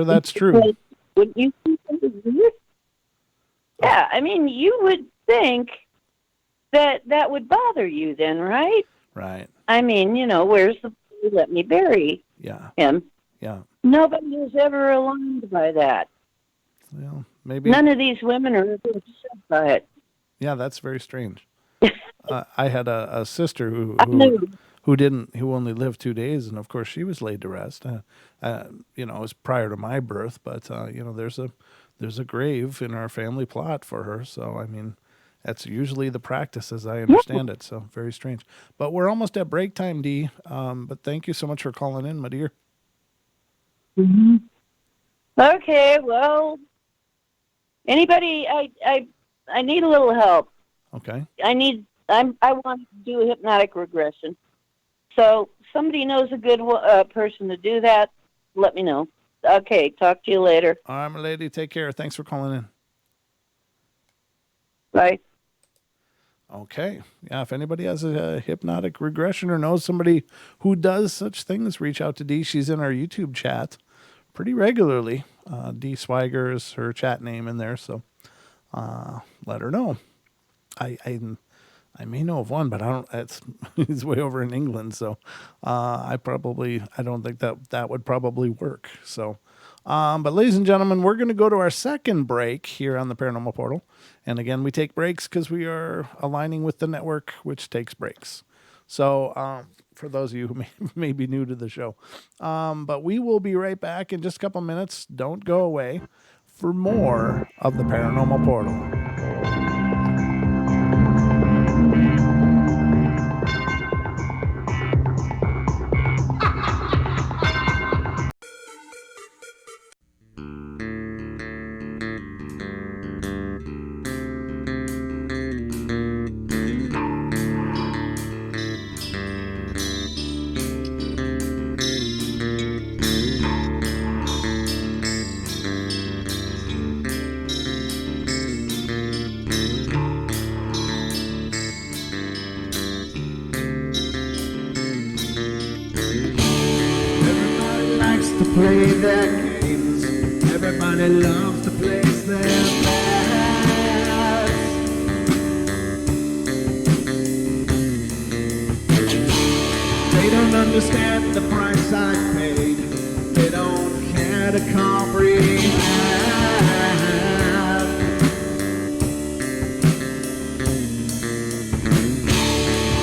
that's true.
Wouldn't you think it was weird? Yeah, I mean, you would think that would bother you then, right?
Right.
I mean, where's let me bury
Yeah.
him.
Yeah.
Nobody is ever alarmed by that.
Well, maybe.
None of these women are ever upset by it.
Yeah, that's very strange. I had a sister
I knew.
who only lived 2 days, and of course she was laid to rest. It was prior to my birth, but there's a grave in our family plot for her. So I mean, that's usually the practice, as I understand it. So very strange. But we're almost at break time, Dee. But thank you so much for calling in, my dear.
Mm-hmm. Okay, well, anybody, I need a little help.
Okay.
I want to do a hypnotic regression. So somebody knows a good person to do that, let me know. Okay, talk to you later.
All right, my lady, take care. Thanks for calling in.
Bye.
Okay. Yeah, if anybody has a hypnotic regression or knows somebody who does such things, reach out to Dee. She's in our YouTube chat pretty regularly. Dee Swiger is her chat name in there, so let her know. I may know of one, but I don't. He's way over in England, so I don't think that would probably work. So, but ladies and gentlemen, we're going to go to our second break here on the Paranormal Portal, and again, we take breaks because we are aligning with the network, which takes breaks. So, for those of you who may be new to the show, but we will be right back in just a couple minutes. Don't go away for more of the Paranormal Portal.
Play their games. Everybody loves to place their bets. They don't understand the price I paid. They don't care to comprehend.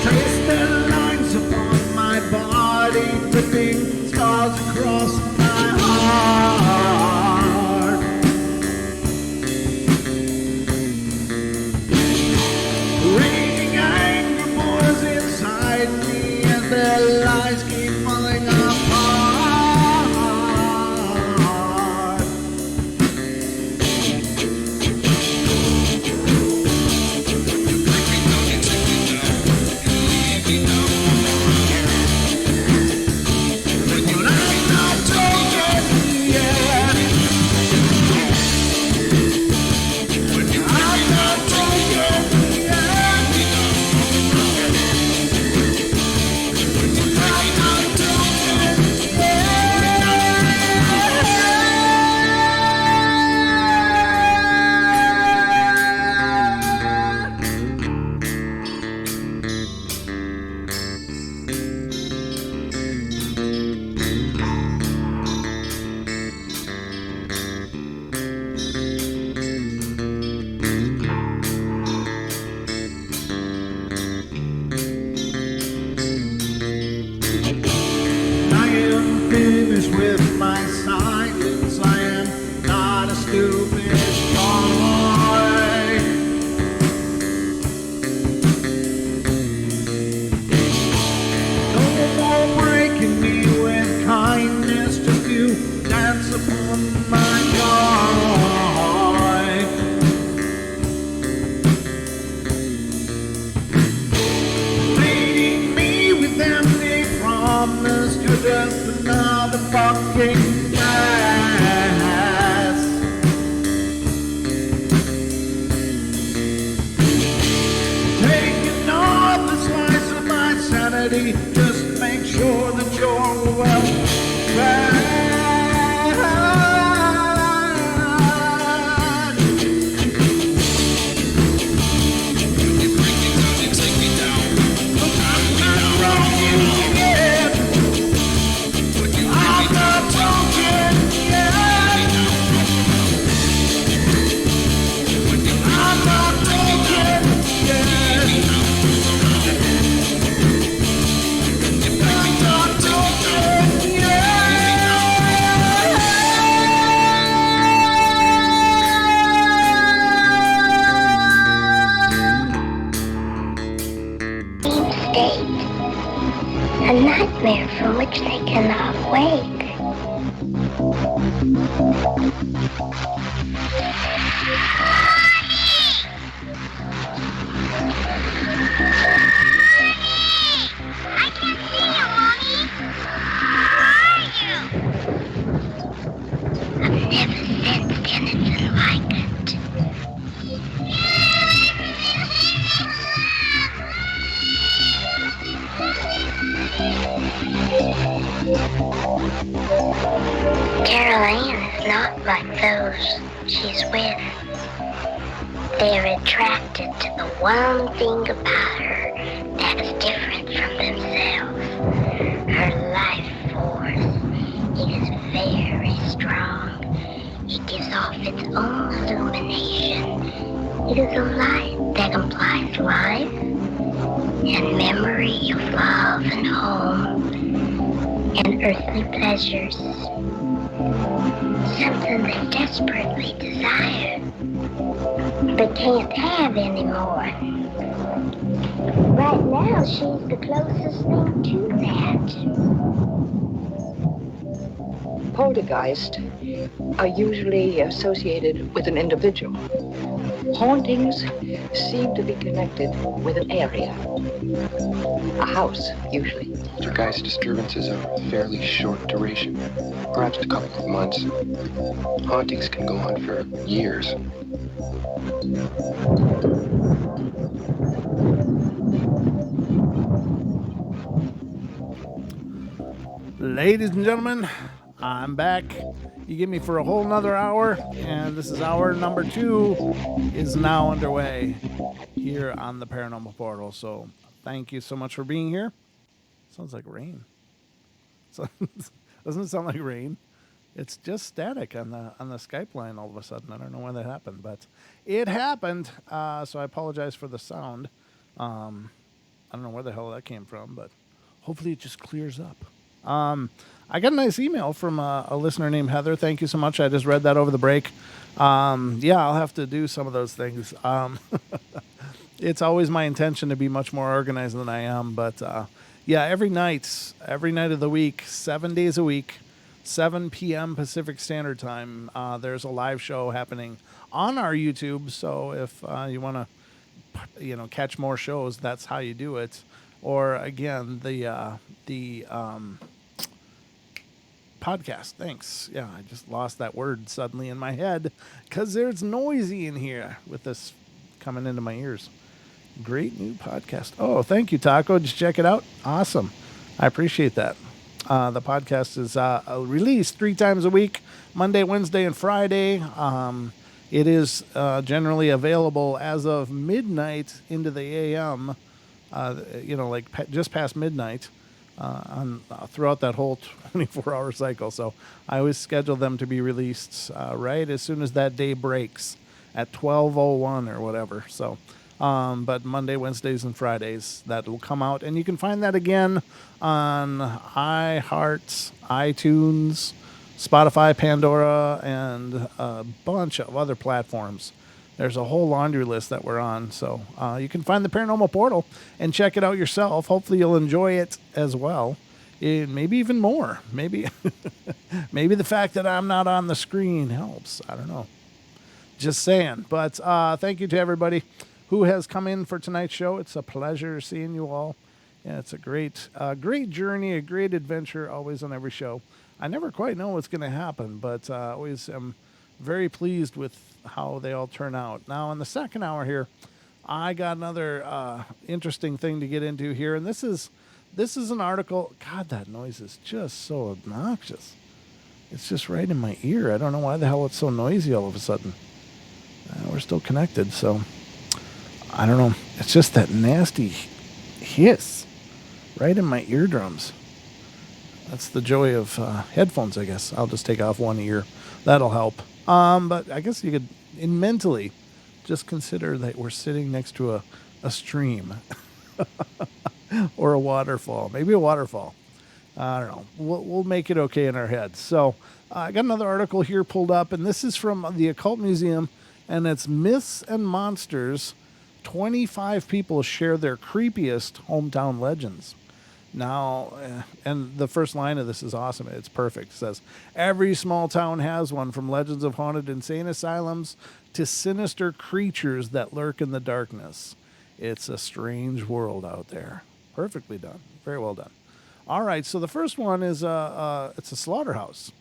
Trace their lines upon my body, dripping scars across my heart. Raging anger boils inside me, and their lies keep falling apart. With my silence, I am not a stupid boy. No more breaking me with kindness, just you dance upon my joy. Leading me with empty promise, you're just another fucking mess. Taking off the slice of my sanity, just make sure that you're well fed. I'm not wrong yet. I'm not wrong yet.
A nightmare from which they cannot wake. I can't see you, Mommy. Where are you? I've never sensed anything like it. Carol Ann is not like those she's with. They're attracted to the one thing about her that is different from themselves. Her life force. It is very strong. It gives off its own illumination. It is a light that implies life and memory of love and home and earthly pleasures. Something they desperately desire, but can't have anymore. Right now, she's the closest thing to that.
Poltergeists are usually associated with an individual. Hauntings seem to be connected with an area. A house, usually.
Poltergeist disturbances are fairly short duration, perhaps a couple of months. Hauntings can go on for years.
Ladies and gentlemen, I'm back. You give me for a whole nother hour, and this is hour number 2 is now underway here on the Paranormal Portal. So thank you so much for being here. Sounds like rain. So, doesn't it sound like rain? It's just static on the Skype line all of a sudden. I don't know why that happened, but it happened. So I apologize for the sound. I don't know where the hell that came from, but hopefully it just clears up. I got a nice email from a listener named Heather. Thank you so much. I just read that over the break. Yeah, I'll have to do some of those things. It's always my intention to be much more organized than I am, but yeah, every night of the week, 7 days a week, 7 p.m. Pacific Standard Time, there's a live show happening on our YouTube. So if you want to, catch more shows, that's how you do it. Or again, the podcast. Thanks. Yeah, I just lost that word suddenly in my head because there's noisy in here with this coming into my ears. Great new podcast. Oh, thank you, Taco. Just check it out. Awesome. I appreciate that. The podcast is released 3 times a week, Monday, Wednesday, and Friday. It is generally available as of midnight into the AM, just past midnight throughout that whole 24-hour cycle. So I always schedule them to be released right as soon as that day breaks at 12:01 or whatever. So, but Monday, Wednesdays, and Fridays, that will come out. And you can find that again on iHeart, iTunes, Spotify, Pandora, and a bunch of other platforms. There's a whole laundry list that we're on. So you can find the Paranormal Portal and check it out yourself. Hopefully you'll enjoy it as well. Maybe even more. Maybe maybe the fact that I'm not on the screen helps. I don't know. Just saying. But thank you to everybody who has come in for tonight's show. It's a pleasure seeing you all. Yeah, it's a great journey, a great adventure, always on every show. I never quite know what's going to happen, but always am very pleased with how they all turn out. Now, in the second hour here, I got another interesting thing to get into here, and this is an article. God, that noise is just so obnoxious. It's just right in my ear. I don't know why the hell it's so noisy all of a sudden. We're still connected, so I don't know. It's just that nasty hiss right in my eardrums. That's the joy of headphones, I guess. I'll just take off one ear. That'll help. But I guess you could mentally just consider that we're sitting next to a stream or a waterfall. Maybe a waterfall. I don't know. We'll make it okay in our heads. So I got another article here pulled up, and this is from the Occult Museum, and it's Myths and Monsters. 25 people share their creepiest hometown legends. Now, and the first line of this is awesome. It's perfect. It says, every small town has one, from legends of haunted insane asylums to sinister creatures that lurk in the darkness. It's a strange world out there. Perfectly done. Very well done. All right, so the first one is it's a slaughterhouse.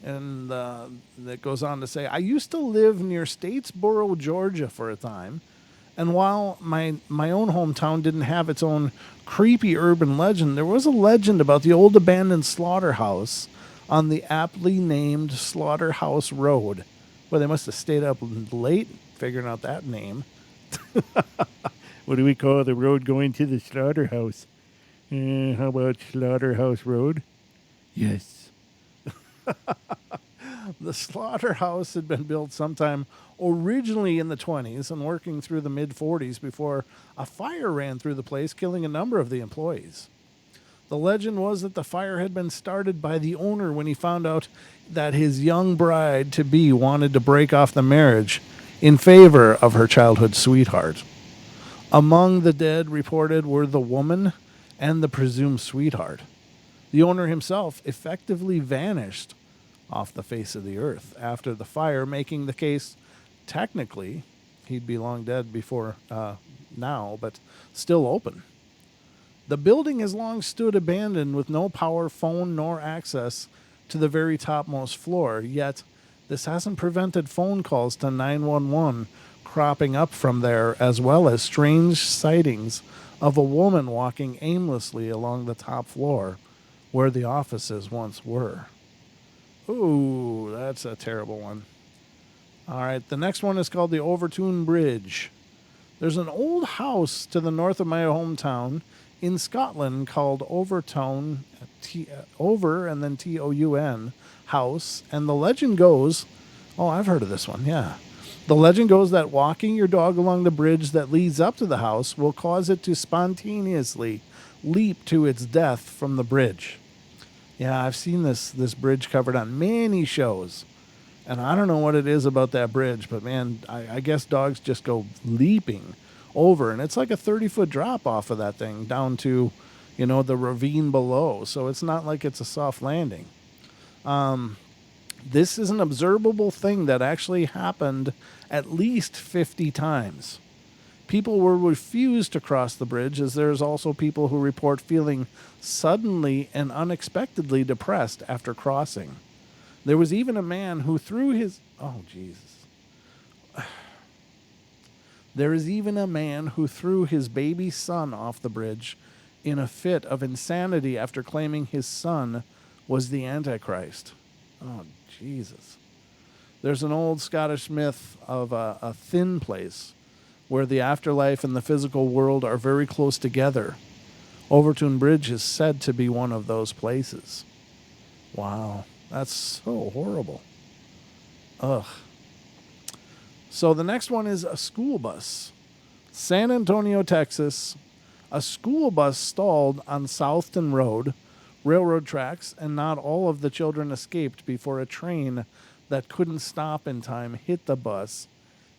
And that goes on to say, I used to live near Statesboro, Georgia for a time. And while my own hometown didn't have its own creepy urban legend, there was a legend about the old abandoned slaughterhouse on the aptly named Slaughterhouse Road. Well, they must have stayed up late figuring out that name. What do we call the road going to the slaughterhouse? How about Slaughterhouse Road? Yes. The slaughterhouse had been built sometime originally in the 20s and working through the mid-40s before a fire ran through the place, killing a number of the employees. The legend was that the fire had been started by the owner when he found out that his young bride-to-be wanted to break off the marriage in favor of her childhood sweetheart. Among the dead reported were the woman and the presumed sweetheart. The owner himself effectively vanished off the face of the earth after the fire, making the case technically he'd be long dead before now, but still open. The building has long stood abandoned with no power, phone, nor access to the very topmost floor, yet this hasn't prevented phone calls to 911 cropping up from there, as well as strange sightings of a woman walking aimlessly along the top floor where the offices once were. Ooh, that's a terrible one. All right, the next one is called the Overtoun Bridge. There's an old house to the north of my hometown in Scotland called Overtoun, over and then Toun house, and the legend goes, oh, I've heard of this one, yeah. The legend goes that walking your dog along the bridge that leads up to the house will cause it to spontaneously leap to its death from the bridge. Yeah, I've seen this bridge covered on many shows, and I don't know what it is about that bridge, but man, I guess dogs just go leaping over, and it's like a 30-foot drop off of that thing down to, the ravine below, so it's not like it's a soft landing. This is an observable thing that actually happened at least 50 times. People were refused to cross the bridge, as there's also people who report feeling suddenly and unexpectedly depressed after crossing. There was even a man who threw his... Oh, Jesus. There is even a man who threw his baby son off the bridge in a fit of insanity after claiming his son was the Antichrist. Oh, Jesus. There's an old Scottish myth of a thin place where the afterlife and the physical world are very close together. Overtoun Bridge is said to be one of those places. Wow, that's so horrible. Ugh. So the next one is a school bus. San Antonio, Texas. A school bus stalled on Southton Road, railroad tracks, and not all of the children escaped before a train that couldn't stop in time hit the bus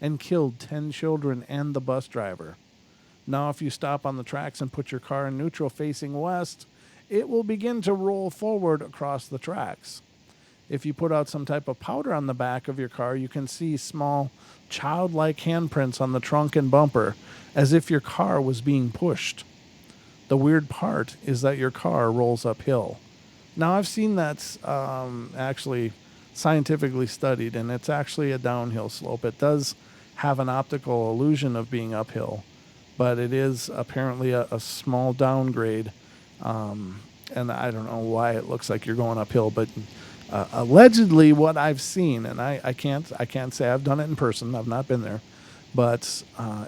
and killed 10 children and the bus driver. Now, if you stop on the tracks and put your car in neutral facing west, it will begin to roll forward across the tracks. If you put out some type of powder on the back of your car, you can see small, childlike handprints on the trunk and bumper, as if your car was being pushed. The weird part is that your car rolls uphill. Now, I've seen that's actually scientifically studied, and it's actually a downhill slope. It does have an optical illusion of being uphill, but it is apparently a small downgrade, and I don't know why it looks like you're going uphill, but allegedly what I've seen, and I can't say I've done it in person, I've not been there, but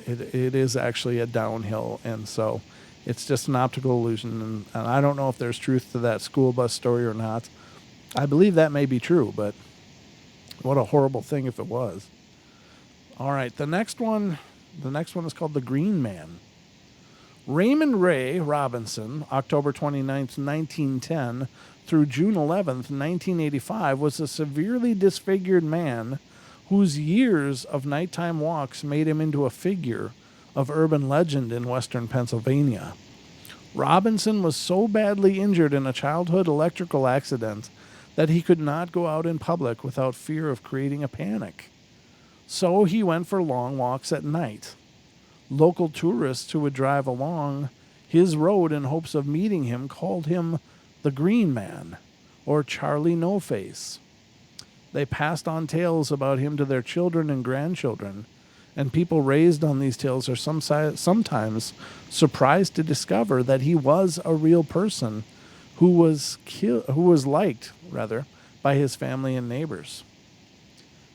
it is actually a downhill, and so it's just an optical illusion, and I don't know if there's truth to that school bus story or not. I believe that may be true, but what a horrible thing if it was. All right, the next one is called The Green Man. Raymond Ray Robinson, October 29th, 1910 through June 11th, 1985, was a severely disfigured man whose years of nighttime walks made him into a figure of urban legend in western Pennsylvania. Robinson was so badly injured in a childhood electrical accident that he could not go out in public without fear of creating a panic. So he went for long walks at night. Local tourists who would drive along his road in hopes of meeting him called him the Green Man or Charlie No Face. They passed on tales about him to their children and grandchildren, and people raised on these tales are sometimes surprised to discover that he was a real person who was liked by his family and neighbors.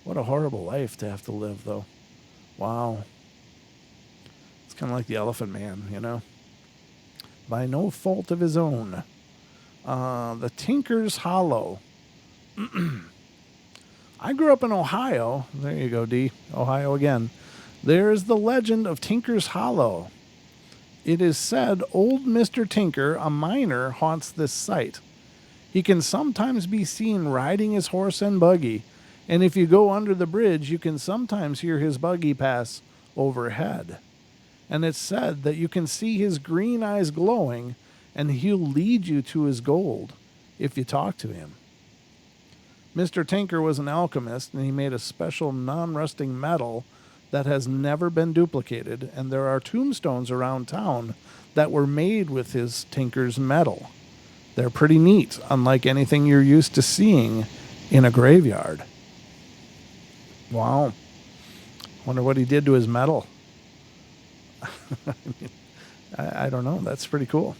What a horrible life to have to live, though. Wow. It's kind of like the Elephant Man, you know? By no fault of his own. The Tinker's Hollow. I grew up in Ohio. There you go, D. Ohio again. There's the legend of Tinker's Hollow. It is said old Mr. Tinker, a miner, haunts this site. He can sometimes be seen riding his horse and buggy, and if you go under the bridge, you can sometimes hear his buggy pass overhead. And it's said that you can see his green eyes glowing, and he'll lead you to his gold if you talk to him. Mr. Tinker was an alchemist, and he made a special non-rusting metal that has never been duplicated, and there are tombstones around town that were made with his Tinker's metal. They're pretty neat, unlike anything you're used to seeing in a graveyard. Wow. Wonder what he did to his metal. I don't know. That's pretty cool.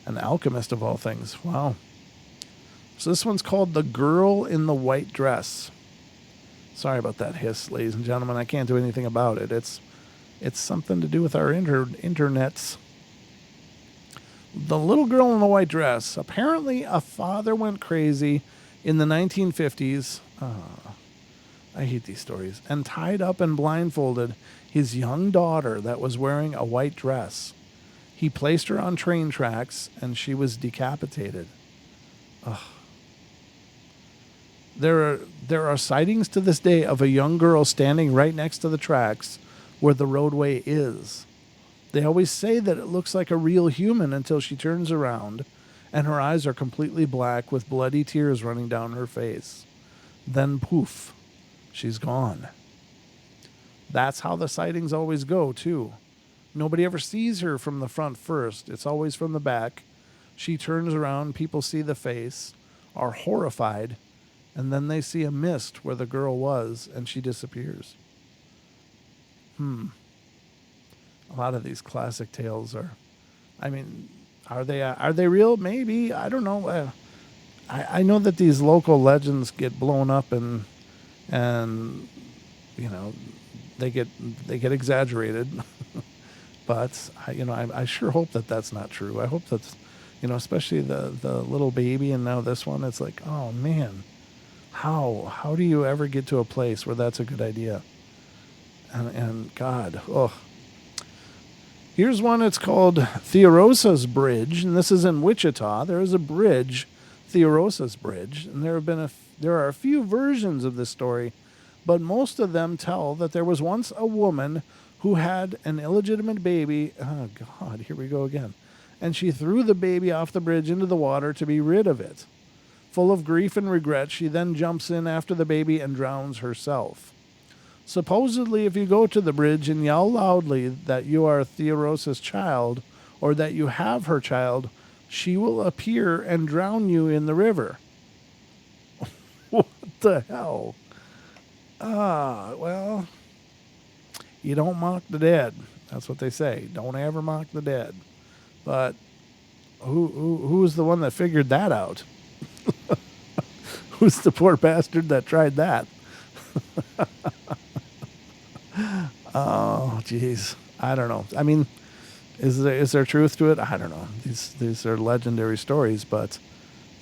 An alchemist of all things. Wow. So this one's called The Girl in the White Dress. Sorry about that hiss, ladies and gentlemen. I can't do anything about it. It's something to do with our internets. The little girl in the white dress. Apparently, a father went crazy in the 1950s. I hate these stories. And tied up and blindfolded his young daughter that was wearing a white dress. He placed her on train tracks, and she was decapitated. Ugh. There are sightings to this day of a young girl standing right next to the tracks where the roadway is. They always say that it looks like a real human until she turns around and her eyes are completely black with bloody tears running down her face. Then poof, she's gone. That's how the sightings always go, too. Nobody ever sees her from the front first. It's always from the back. She turns around, people see the face, are horrified, and then they see a mist where the girl was, and she disappears. A lot of these classic tales are they real? Maybe. I don't know. I know that these local legends get blown up and you know, they get exaggerated. But I sure hope that that's not true. I hope that's, especially the little baby, and now this one. It's like, oh man, how do you ever get to a place where that's a good idea? And God, oh. Here's one. It's called Theorosa's Bridge, and this is in Wichita. There is a bridge, Theorosa's Bridge, and there are a few versions of this story, but most of them tell that there was once a woman who had an illegitimate baby. Oh God, here we go again. And she threw the baby off the bridge into the water to be rid of it. Full of grief and regret, she then jumps in after the baby and drowns herself. Supposedly, if you go to the bridge and yell loudly that you are Theorosa's child or that you have her child, she will appear and drown you in the river. What the hell? Well, you don't mock the dead. That's what they say. Don't ever mock the dead. But who's the one that figured that out? Who's the poor bastard that tried that? Oh, geez. I don't know. I mean, is there truth to it? I don't know. These are legendary stories, but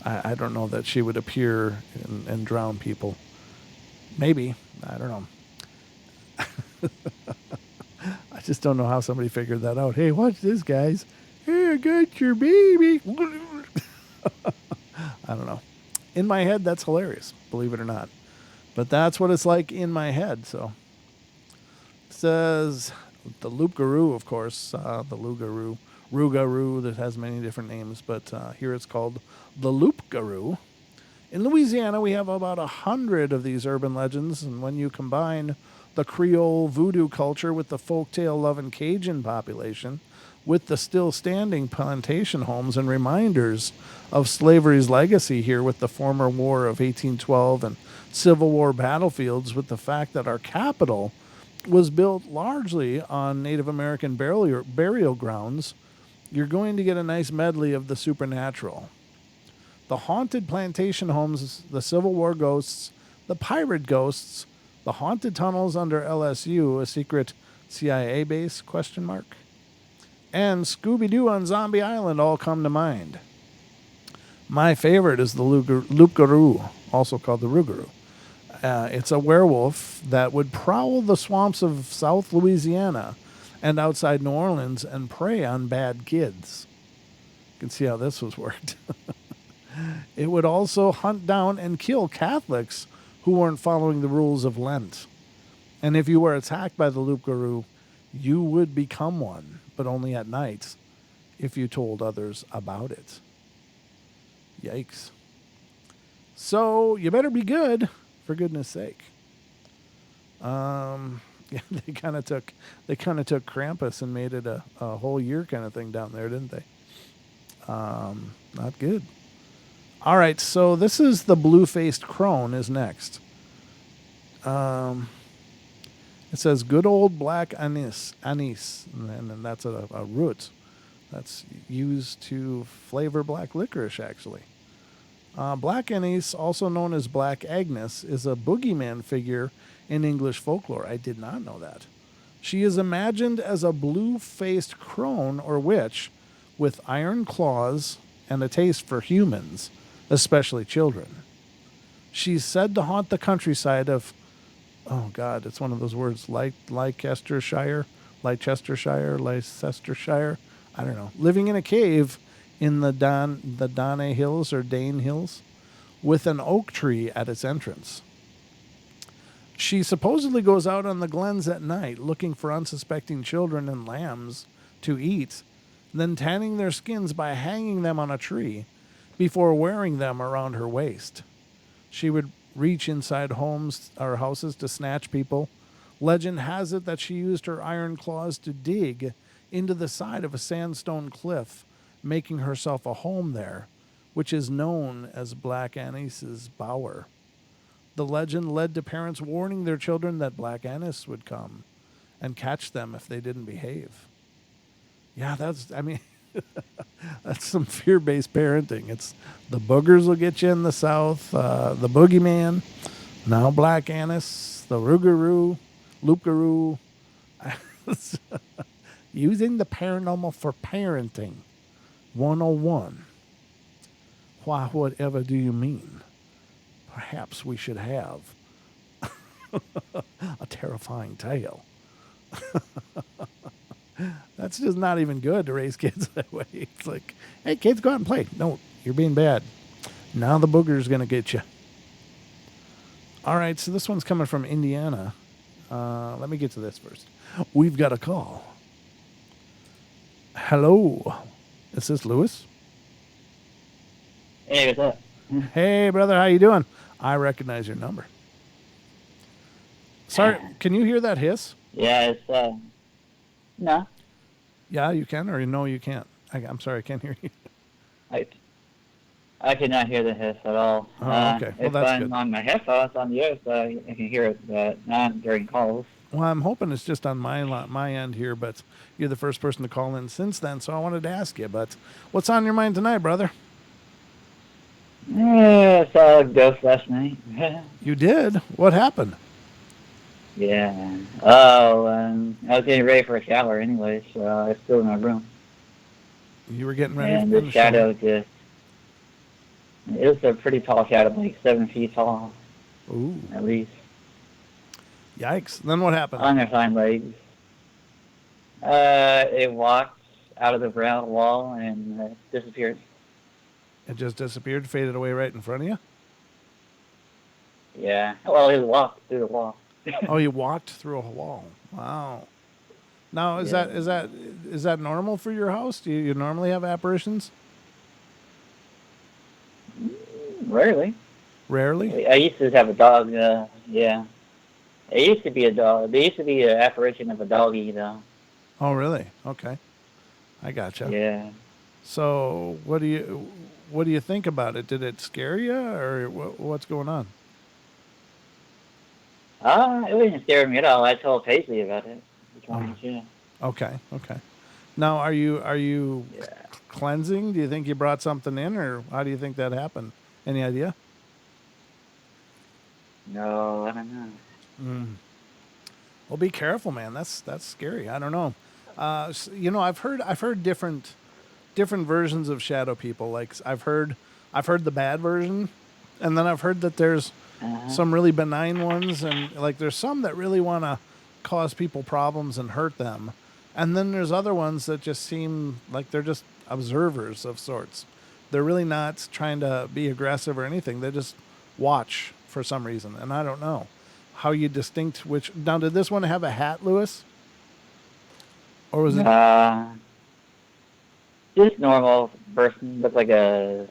I don't know that she would appear and drown people. Maybe. I don't know. I just don't know how somebody figured that out. Hey, watch this, guys. Hey, I got your baby. I don't know. In my head, that's hilarious, believe it or not. But that's what it's like in my head, so. It says, the Loop Guru, of course, the Lou Guru, Rougarou that has many different names, but here it's called the Loup-garou. In Louisiana, we have about 100 of these urban legends, and when you combine the Creole voodoo culture with the folktale-loving Cajun population, with the still-standing plantation homes and reminders of slavery's legacy here with the former War of 1812 and Civil War battlefields, with the fact that our capital was built largely on Native American burial grounds, you're going to get a nice medley of the supernatural. The haunted plantation homes, the Civil War ghosts, the pirate ghosts, the haunted tunnels under LSU, a secret CIA base, question mark, and Scooby-Doo on Zombie Island all come to mind. My favorite is the Loup-garou, also called the Rougarou. It's a werewolf that would prowl the swamps of South Louisiana and outside New Orleans and prey on bad kids. You can see how this was worked. It would also hunt down and kill Catholics who weren't following the rules of Lent. And if you were attacked by the Loup-garou, you would become one, but only at night if you told others about it. Yikes. So you better be good, for goodness sake. Yeah, they kind of took Krampus and made it a whole year kind of thing down there, didn't they? Not good. All right, so this is the blue-faced crone is next. It says good old black anise, and then that's a root that's used to flavor black licorice, actually. Black anise, also known as Black Agnes, is a boogeyman figure in English folklore. I did not know that. She is imagined as a blue-faced crone or witch with iron claws and a taste for humans, especially children. She's said to haunt the countryside of, oh God, it's one of those words, Leicestershire, I don't know, living in a cave in the Dane Hills or Dane Hills with an oak tree at its entrance. She supposedly goes out on the glens at night looking for unsuspecting children and lambs to eat, then tanning their skins by hanging them on a tree before wearing them around her waist. She would reach inside homes or houses to snatch people. Legend has it that she used her iron claws to dig into the side of a sandstone cliff, making herself a home there, which is known as Black Anice's Bower. The legend led to parents warning their children that Black Anice would come and catch them if they didn't behave. Yeah, that's some fear-based parenting. It's the boogers will get you in the South, the boogeyman, now Black Anice, the Rougarou, Loup-garou. Using the paranormal for parenting. 101. Why, whatever do you mean? Perhaps we should have a terrifying tale. That's just not even good to raise kids that way. It's like, hey, kids, go out and play. No, you're being bad. Now the booger's going to get you. All right, so this one's coming from Indiana. Let me get to this first. We've got a call. Hello. Is this Lewis?
Hey, what's up?
Hey, brother, how you doing? I recognize your number. Sorry, can you hear that hiss?
Yeah, it's, no.
Yeah, you can, or no, you can't. I'm sorry, I can't hear you.
I cannot hear the hiss at all.
Oh, okay. Well,
if
that's
I'm
good.
on my headphones on the other side, I can hear it, but not during calls.
Well, I'm hoping it's just on my end here, but you're the first person to call in since then, so I wanted to ask you. But what's on your mind tonight, brother?
Yeah, I saw a ghost last night.
You did? What happened?
Yeah. Oh, I was getting ready for a shower anyway, so I was still in my room.
You were getting ready
And
for
the shadow just... It was a pretty tall shadow, like 7 feet tall.
Ooh.
At least.
Yikes. Then what happened?
On their hind legs. It walked out of the ground wall and disappeared.
It just disappeared, faded away right in front of you?
Yeah. Well, it walked through the wall.
Oh, you walked through a wall. Wow. Now,
Yeah.
is that normal for your house? Do you normally have apparitions?
Rarely.
Rarely.
I used to have a dog. Yeah. It used to be a dog. There used to be an apparition of a doggy, though.
Oh, really? Okay, I gotcha.
Yeah.
So, what do you think about it? Did it scare you, or what's going on?
It wasn't scaring me at all. I told Paisley about it. Which one? Yeah.
Okay, okay. Now, are you
Yeah.
cleansing? Do you think you brought something in, or how do you think that happened? Any idea?
No, I don't know.
Well, be careful, man. That's scary. I don't know. You know, I've heard different versions of shadow people. Like I've heard the bad version, and then I've heard that there's
Uh-huh.
some really benign ones, and like there's some that really want to cause people problems and hurt them, and then there's other ones that just seem like they're just observers of sorts. They're really not trying to be aggressive or anything. They just watch for some reason, and I don't know how you distinct which. Now, did this one have a hat, Lewis, or was it?
Just normal person, look like a.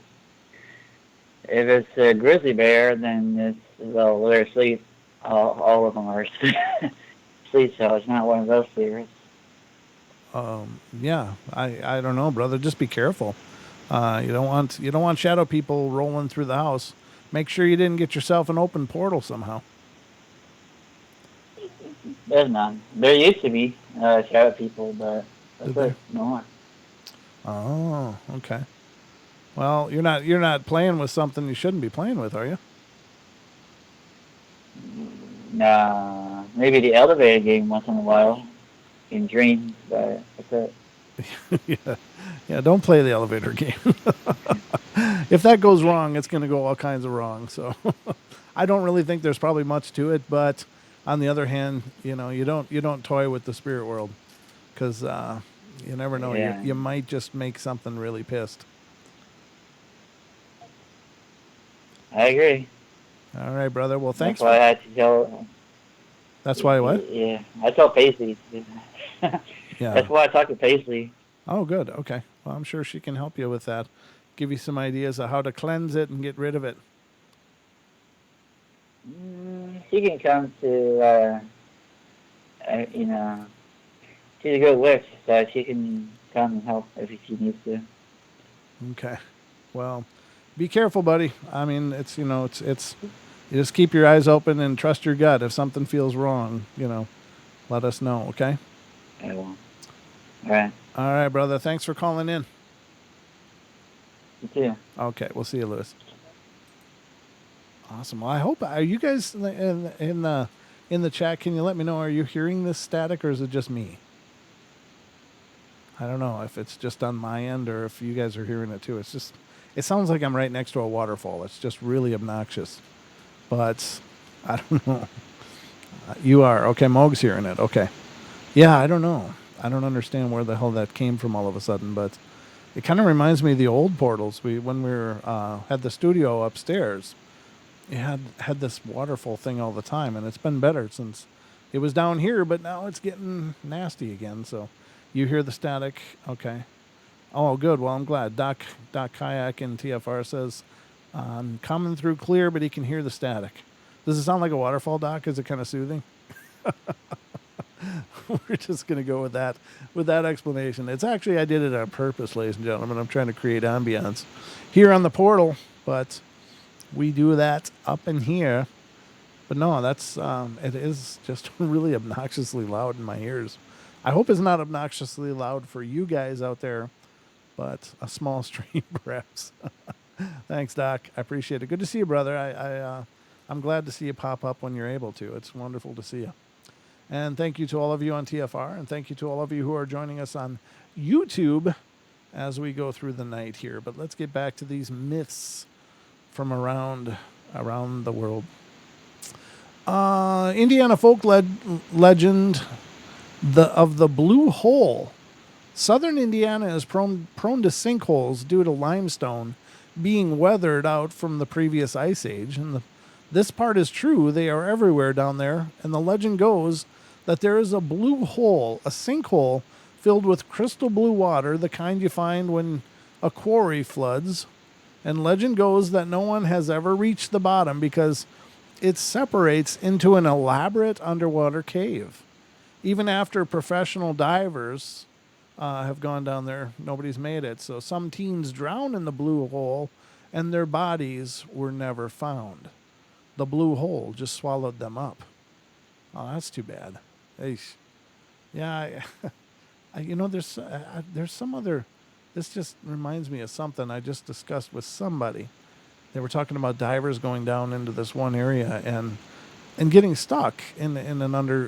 If it's a grizzly bear, then they're asleep. All of them are asleep, so it's not one of those spirits.
Yeah, I don't know, brother. Just be careful. You don't want shadow people rolling through the house. Make sure you didn't get yourself an open portal somehow.
There's none. There used to be shadow people, but that's
Did there?
it. No more.
Oh, okay. Well, you're not playing with something you shouldn't be playing with, are you?
Nah, maybe the elevator game once in a while in dreams, but that's it.
Yeah, yeah. Don't play the elevator game. If that goes wrong, it's going to go all kinds of wrong. So, I don't really think there's probably much to it. But on the other hand, you know, you don't toy with the spirit world because you never know.
Yeah.
You might just make something really pissed.
I agree.
All right, brother. Well, thanks.
That's why I had to tell.
That's why what?
Yeah, I told Paisley.
Yeah.
That's why I talked to Paisley.
Oh, good. Okay. Well, I'm sure she can help you with that. Give you some ideas of how to cleanse it and get rid of it.
She can come to, you know, she's a good witch, so she can come and help if she needs to.
Okay. Well, be careful, buddy. I mean, it's you you just keep your eyes open and trust your gut. If something feels wrong, let us know. Okay.
I will. All right.
All right, brother. Thanks for calling in.
You too.
Okay, we'll see you, Lewis. Awesome. Well, I hope are you guys in the chat? Can you let me know? Are you hearing this static or is it just me? I don't know if it's just on my end or if you guys are hearing it too. It sounds like I'm right next to a waterfall. It's just really obnoxious. But I don't know. You are. Okay, Moog's hearing it. Okay. Yeah, I don't know. I don't understand where the hell that came from all of a sudden, but it kind of reminds me of the old portals. When we were had the studio upstairs, it had this waterfall thing all the time, and it's been better since it was down here, but now it's getting nasty again. So you hear the static. Okay. Oh, good. Well, I'm glad. Doc Kayak in TFR says, coming through clear, but he can hear the static. Does it sound like a waterfall, Doc? Is it kind of soothing? We're just going to go with that explanation. It's actually, I did it on purpose, ladies and gentlemen. I'm trying to create ambience here on the portal, but we do that up in here. But no, that's, it is just really obnoxiously loud in my ears. I hope it's not obnoxiously loud for you guys out there, but a small stream perhaps. Thanks, Doc. I appreciate it. Good to see you, brother. I'm glad to see you pop up when you're able to. It's wonderful to see you. And thank you to all of you on TFR, and thank you to all of you who are joining us on YouTube as we go through the night here. But let's get back to these myths from around the world. Indiana folk legend of the Blue Hole. Southern Indiana is prone to sinkholes due to limestone being weathered out from the previous ice age. And this part is true. They are everywhere down there. And the legend goes that there is a blue hole, a sinkhole filled with crystal blue water, the kind you find when a quarry floods. And legend goes that no one has ever reached the bottom because it separates into an elaborate underwater cave. Even after professional divers have gone down there, nobody's made it. So some teens drown in the blue hole and their bodies were never found. The blue hole just swallowed them up. Oh, that's too bad. Eesh. Yeah, there's some other. This just reminds me of something I just discussed with somebody. They were talking about divers going down into this one area and getting stuck in an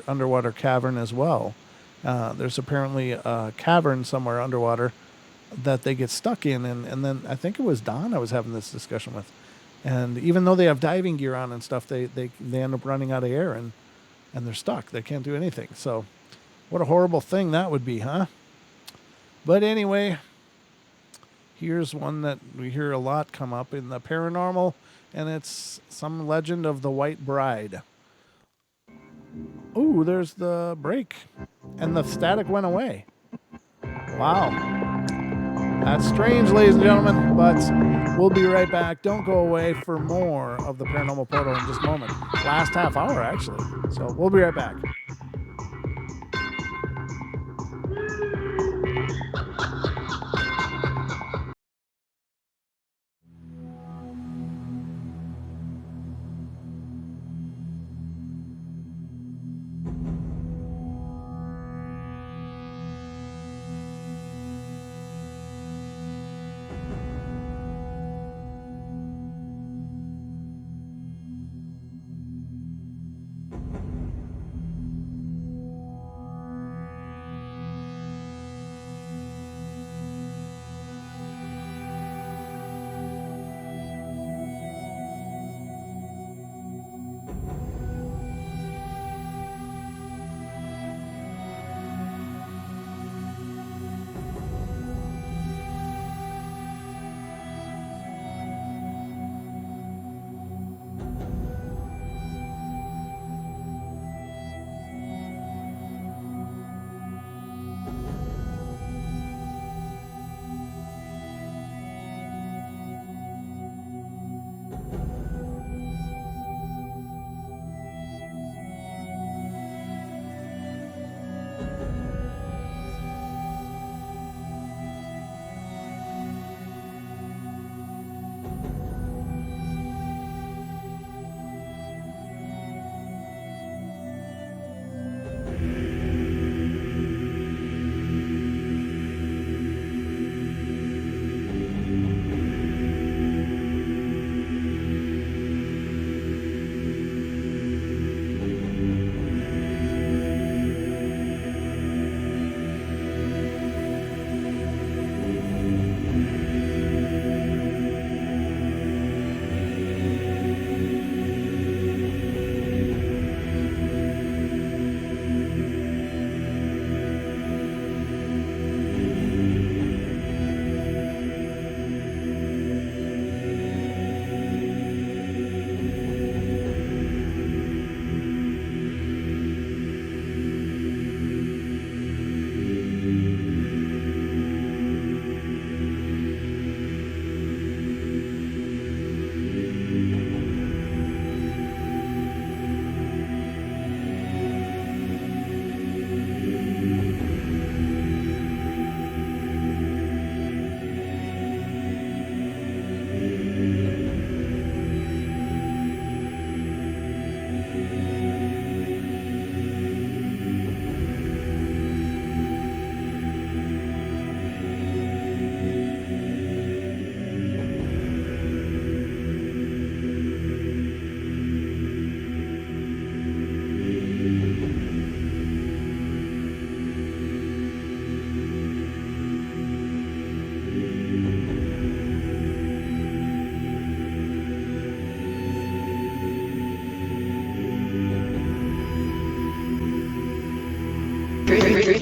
underwater cavern as well. There's apparently a cavern somewhere underwater that they get stuck in, and then I think it was Don I was having this discussion with. And even though they have diving gear on and stuff, they end up running out of air and they're stuck. They can't do anything. So what a horrible thing that would be, huh? But anyway, here's one that we hear a lot come up in the paranormal, and it's some legend of the White Bride. Ooh, there's the break. And the static went away. Wow. That's strange, ladies and gentlemen, but we'll be right back. Don't go away for more of the Paranormal Portal in just a moment. Last half hour, actually. So we'll be right back.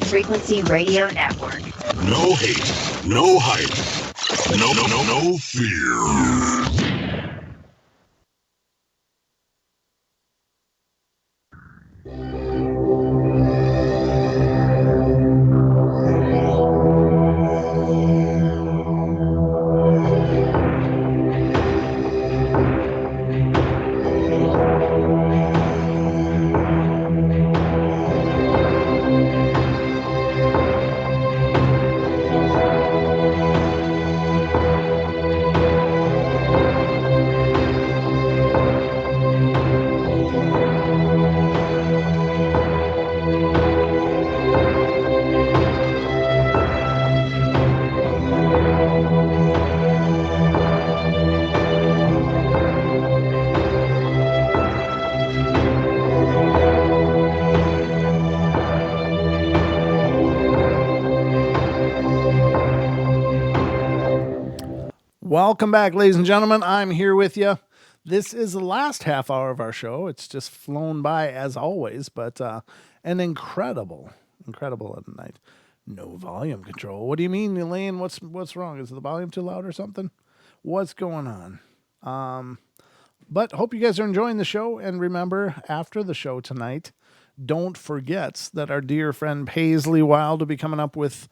Frequency Radio Network.
No hate, no hype, no fear.
Welcome back, ladies and gentlemen. I'm here with you. This is the last half hour of our show. It's just flown by as always, but an incredible night. No volume control. What do you mean, Elaine? What's wrong? Is the volume too loud or something? What's going on? But hope you guys are enjoying the show. And remember, after the show tonight, don't forget that our dear friend Paisley Wild will be coming up with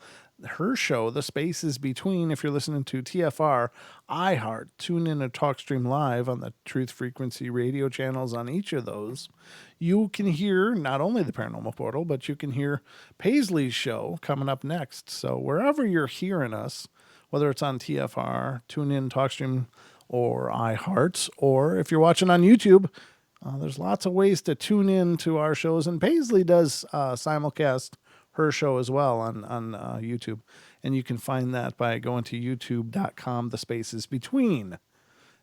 her show, The Spaces Between. If you're listening to TFR, iHeart, tune in to TalkStream Live on the Truth Frequency radio channels on each of those. You can hear not only the Paranormal Portal, but you can hear Paisley's show coming up next. So wherever you're hearing us, whether it's on TFR, tune in, TalkStream, or iHeart, or if you're watching on YouTube, there's lots of ways to tune in to our shows. And Paisley does simulcast her show as well on YouTube. And you can find that by going to youtube.com, the spaces between.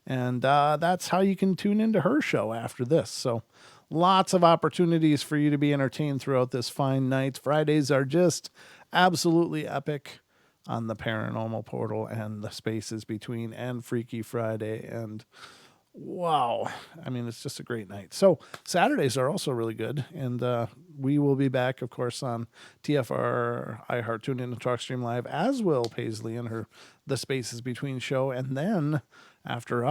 And that's how you can tune into her show after this. So lots of opportunities for you to be entertained throughout this fine night. Fridays are just absolutely epic on the Paranormal Portal and the spaces between, and Freaky Friday. And wow, I mean, it's just a great night. So Saturdays are also really good. And we will be back, of course, on TFR, iHeart, tune in to TalkStream Live, as will Paisley and her The Spaces Between show. And then after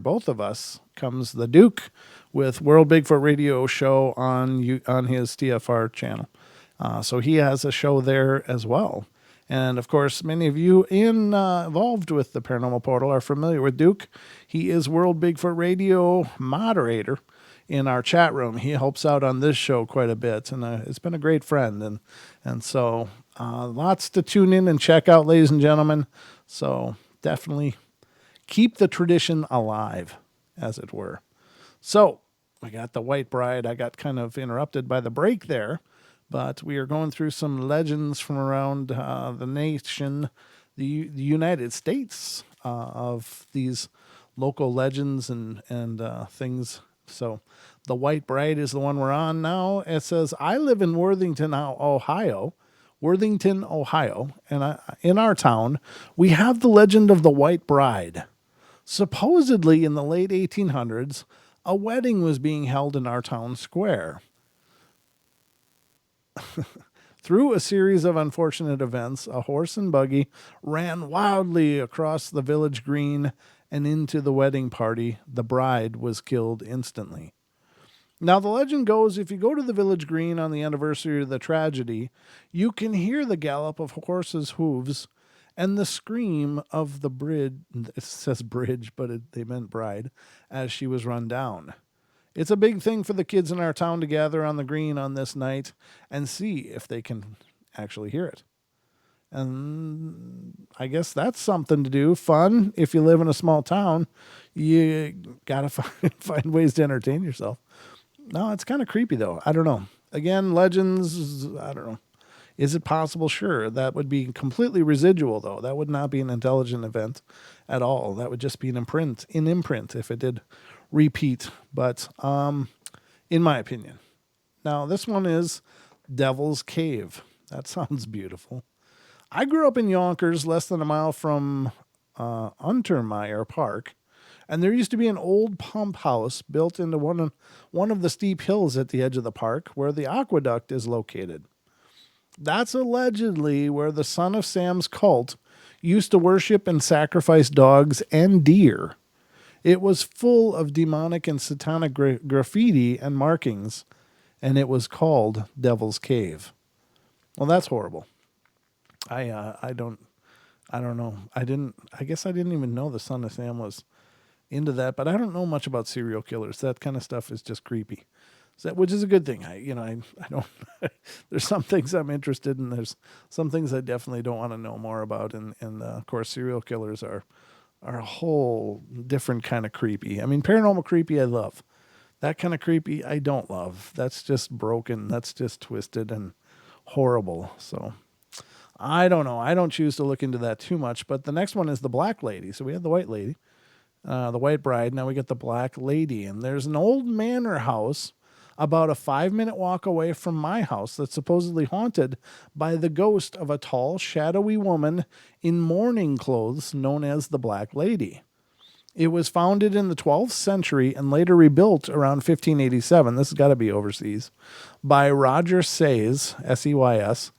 both of us, comes the Duke with World Bigfoot Radio show on his TFR channel. So he has a show there as well. And, of course, many of you involved with the Paranormal Portal are familiar with Duke. He is World Bigfoot Radio moderator in our chat room. He helps out on this show quite a bit, and it's been a great friend. And so lots to tune in and check out, ladies and gentlemen. So definitely keep the tradition alive, as it were. So we got the White Bride. I got kind of interrupted by the break there. But we are going through some legends from around the nation, the United States, of these local legends and things. So the White Bride is the one we're on now. It says, I live in Worthington, Ohio. And in our town, we have the legend of the White Bride. Supposedly in the late 1800s, a wedding was being held in our town square. Through a series of unfortunate events, a horse and buggy ran wildly across the village green and into the wedding party. The bride was killed instantly. Now, the legend goes, if you go to the village green on the anniversary of the tragedy, you can hear the gallop of horses' hooves and the scream of the bridge. It says bridge, but they meant bride, as she was run down. It's a big thing for the kids in our town to gather on the green on this night and see if they can actually hear it. And I guess that's something to do. Fun. If you live in a small town, you got to find ways to entertain yourself. No, it's kind of creepy, though. I don't know. Again, legends, I don't know. Is it possible? Sure. That would be completely residual, though. That would not be an intelligent event at all. That would just be an imprint if it did repeat, but in my opinion. Now, this one is Devil's Cave. That sounds beautiful. I grew up in Yonkers, less than a mile from Untermeyer Park, and there used to be an old pump house built into one of the steep hills at the edge of the park where the aqueduct is located. That's allegedly where the Son of Sam's cult used to worship and sacrifice dogs and deer. It was full of demonic and satanic graffiti and markings, and it was called Devil's Cave. Well, that's horrible. I don't know. I guess I didn't even know the Son of Sam was into that, but I don't know much about serial killers. That kind of stuff is just creepy. Which is a good thing. I don't. There's some things I'm interested in. There's some things I definitely don't want to know more about, and of course, serial killers are a whole different kind of creepy. I mean, paranormal creepy I love. That kind of creepy I don't love. That's just broken. That's just twisted and horrible. So I don't know. I don't choose to look into that too much. But the next one is the Black Lady. So we had the White Lady, the White Bride. Now we get the Black Lady. And there's an old manor house about a 5-minute walk away from my house that's supposedly haunted by the ghost of a tall, shadowy woman in mourning clothes known as the Black Lady. It was founded in the 12th century and later rebuilt around 1587. This has got to be overseas. By Roger Says, S-E-Y-S.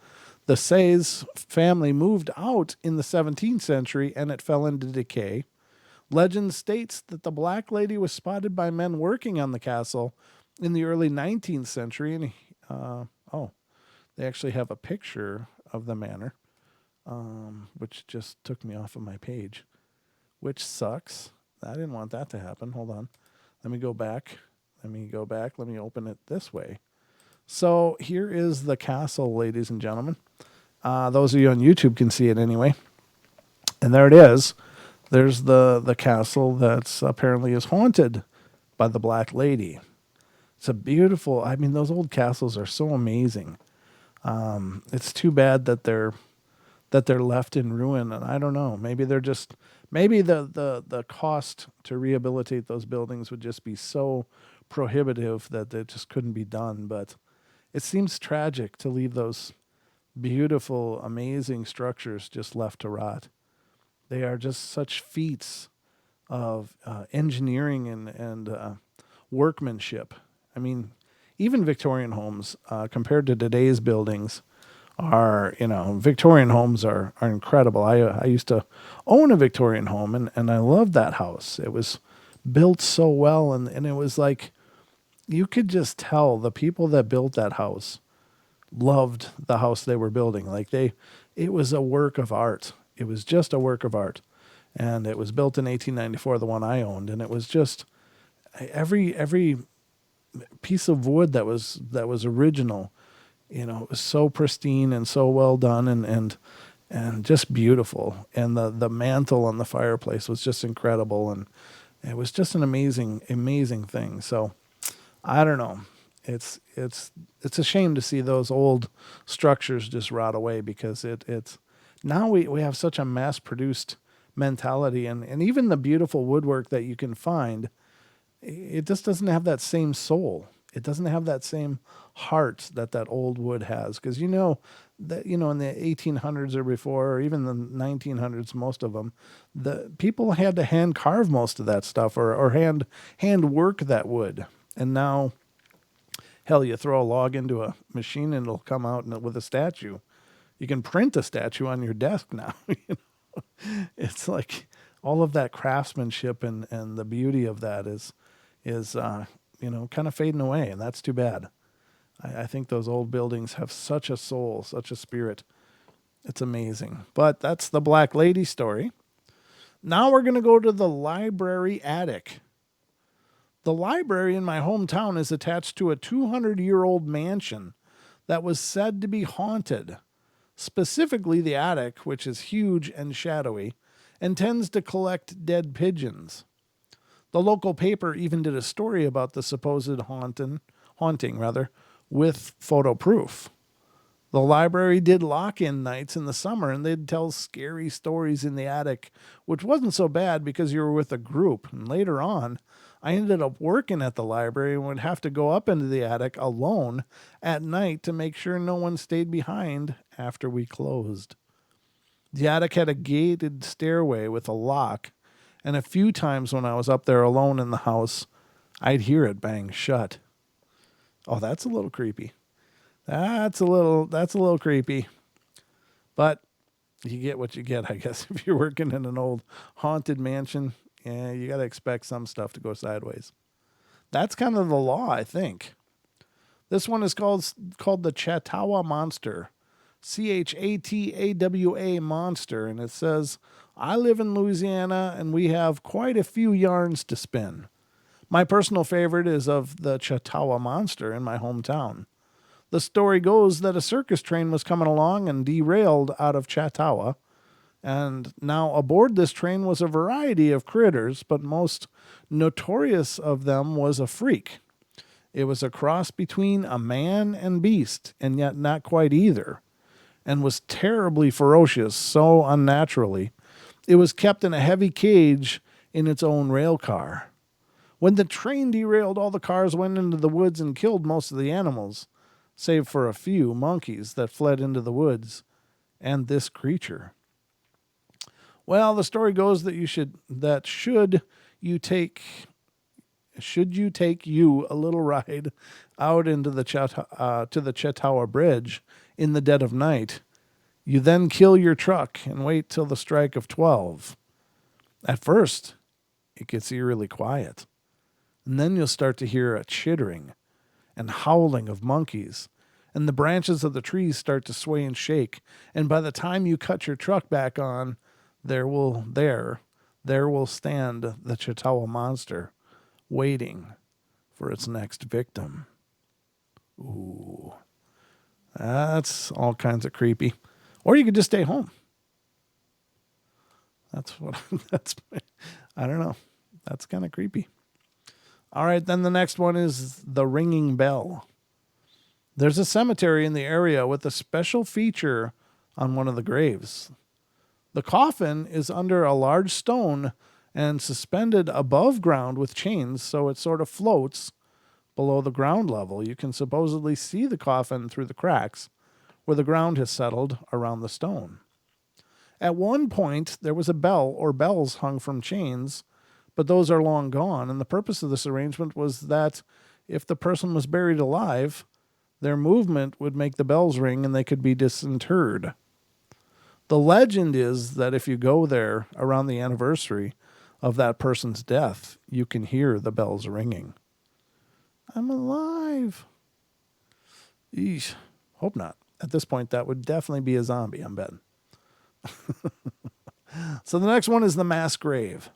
The Says family moved out in the 17th century and it fell into decay. Legend states that the Black Lady was spotted by men working on the castle in the early 19th century. And, they actually have a picture of the manor, which just took me off of my page, which sucks. I didn't want that to happen. Hold on. Let me go back. Let me open it this way. So here is the castle, ladies and gentlemen. Those of you on YouTube can see it anyway. And there it is. There's the castle that's apparently is haunted by the Black Lady. It's a beautiful, those old castles are so amazing. It's too bad that they're left in ruin. And I don't know, maybe the cost to rehabilitate those buildings would just be so prohibitive that it just couldn't be done. But it seems tragic to leave those beautiful, amazing structures just left to rot. They are just such feats of engineering and workmanship. Even Victorian homes, compared to today's buildings, Victorian homes are incredible. I used to own a Victorian home, and I loved that house. It was built so well, and it was like you could just tell the people that built that house loved the house they were building. It was a work of art. It was just a work of art. And it was built in 1894, the one I owned, and it was just every piece of wood that was original, it was so pristine and so well done and just beautiful. And the mantle on the fireplace was just incredible, and it was just an amazing thing. So I don't know. It's a shame to see those old structures just rot away, because it's now we have such a mass-produced mentality, and even the beautiful woodwork that you can find, it just doesn't have that same soul. It doesn't have that same heart that old wood has, because in the 1800s or before, or even the 1900s, most of them, the people had to hand carve most of that stuff or hand work that wood. And now, hell, you throw a log into a machine and it'll come out with a statue. You can print a statue on your desk now. It's like all of that craftsmanship and the beauty of that is kind of fading away, and that's too bad. I think those old buildings have such a soul, such a spirit. It's amazing. But that's the Black Lady story. Now we're going to go to the library attic. The library in my hometown is attached to a 200-year-old mansion that was said to be haunted. Specifically the attic, which is huge and shadowy, and tends to collect dead pigeons. The local paper even did a story about the supposed haunting, with photo proof. The library did lock-in nights in the summer, and they'd tell scary stories in the attic, which wasn't so bad because you were with a group. And later on, I ended up working at the library and would have to go up into the attic alone at night to make sure no one stayed behind after we closed. The attic had a gated stairway with a lock, and a few times when I was up there alone in the house, I'd hear it bang shut. Oh, that's a little creepy. That's a little creepy. But you get what you get, I guess. If you're working in an old haunted mansion, you got to expect some stuff to go sideways. That's kind of the law, I think. This one is called the Chautauqua Monster. Chatawa Monster. And it says, I live in Louisiana and we have quite a few yarns to spin. My personal favorite is of the Chautauqua Monster in my hometown. The story goes that a circus train was coming along and derailed out of Chautauqua. And now aboard this train was a variety of critters, but most notorious of them was a freak. It was a cross between a man and beast, and yet not quite either, and was terribly ferocious, so unnaturally. It was kept in a heavy cage in its own rail car. When the train derailed, all the cars went into the woods and killed most of the animals, save for a few monkeys that fled into the woods and this creature. Well, the story goes that should you take you a little ride out into the to the Chautauqua Bridge in the dead of night, you then kill your truck and wait till the strike of 12. At first, it gets eerily quiet. And then you'll start to hear a chittering and howling of monkeys, and the branches of the trees start to sway and shake. And by the time you cut your truck back on, there will stand the Chautauqua monster, waiting for its next victim. Ooh, that's all kinds of creepy. Or you could just stay home. I don't know. That's kind of creepy. All right, then the next one is the ringing bell. There's a cemetery in the area with a special feature on one of the graves. The coffin is under a large stone and suspended above ground with chains, so it sort of floats below the ground level. You can supposedly see the coffin through the cracks where the ground has settled around the stone. At one point, there was a bell or bells hung from chains, but those are long gone, and the purpose of this arrangement was that if the person was buried alive, their movement would make the bells ring and they could be disinterred. The legend is that if you go there around the anniversary of that person's death, you can hear the bells ringing. I'm alive. Eesh. Hope not. At this point, that would definitely be a zombie, I'm betting. So the next one is the mass grave.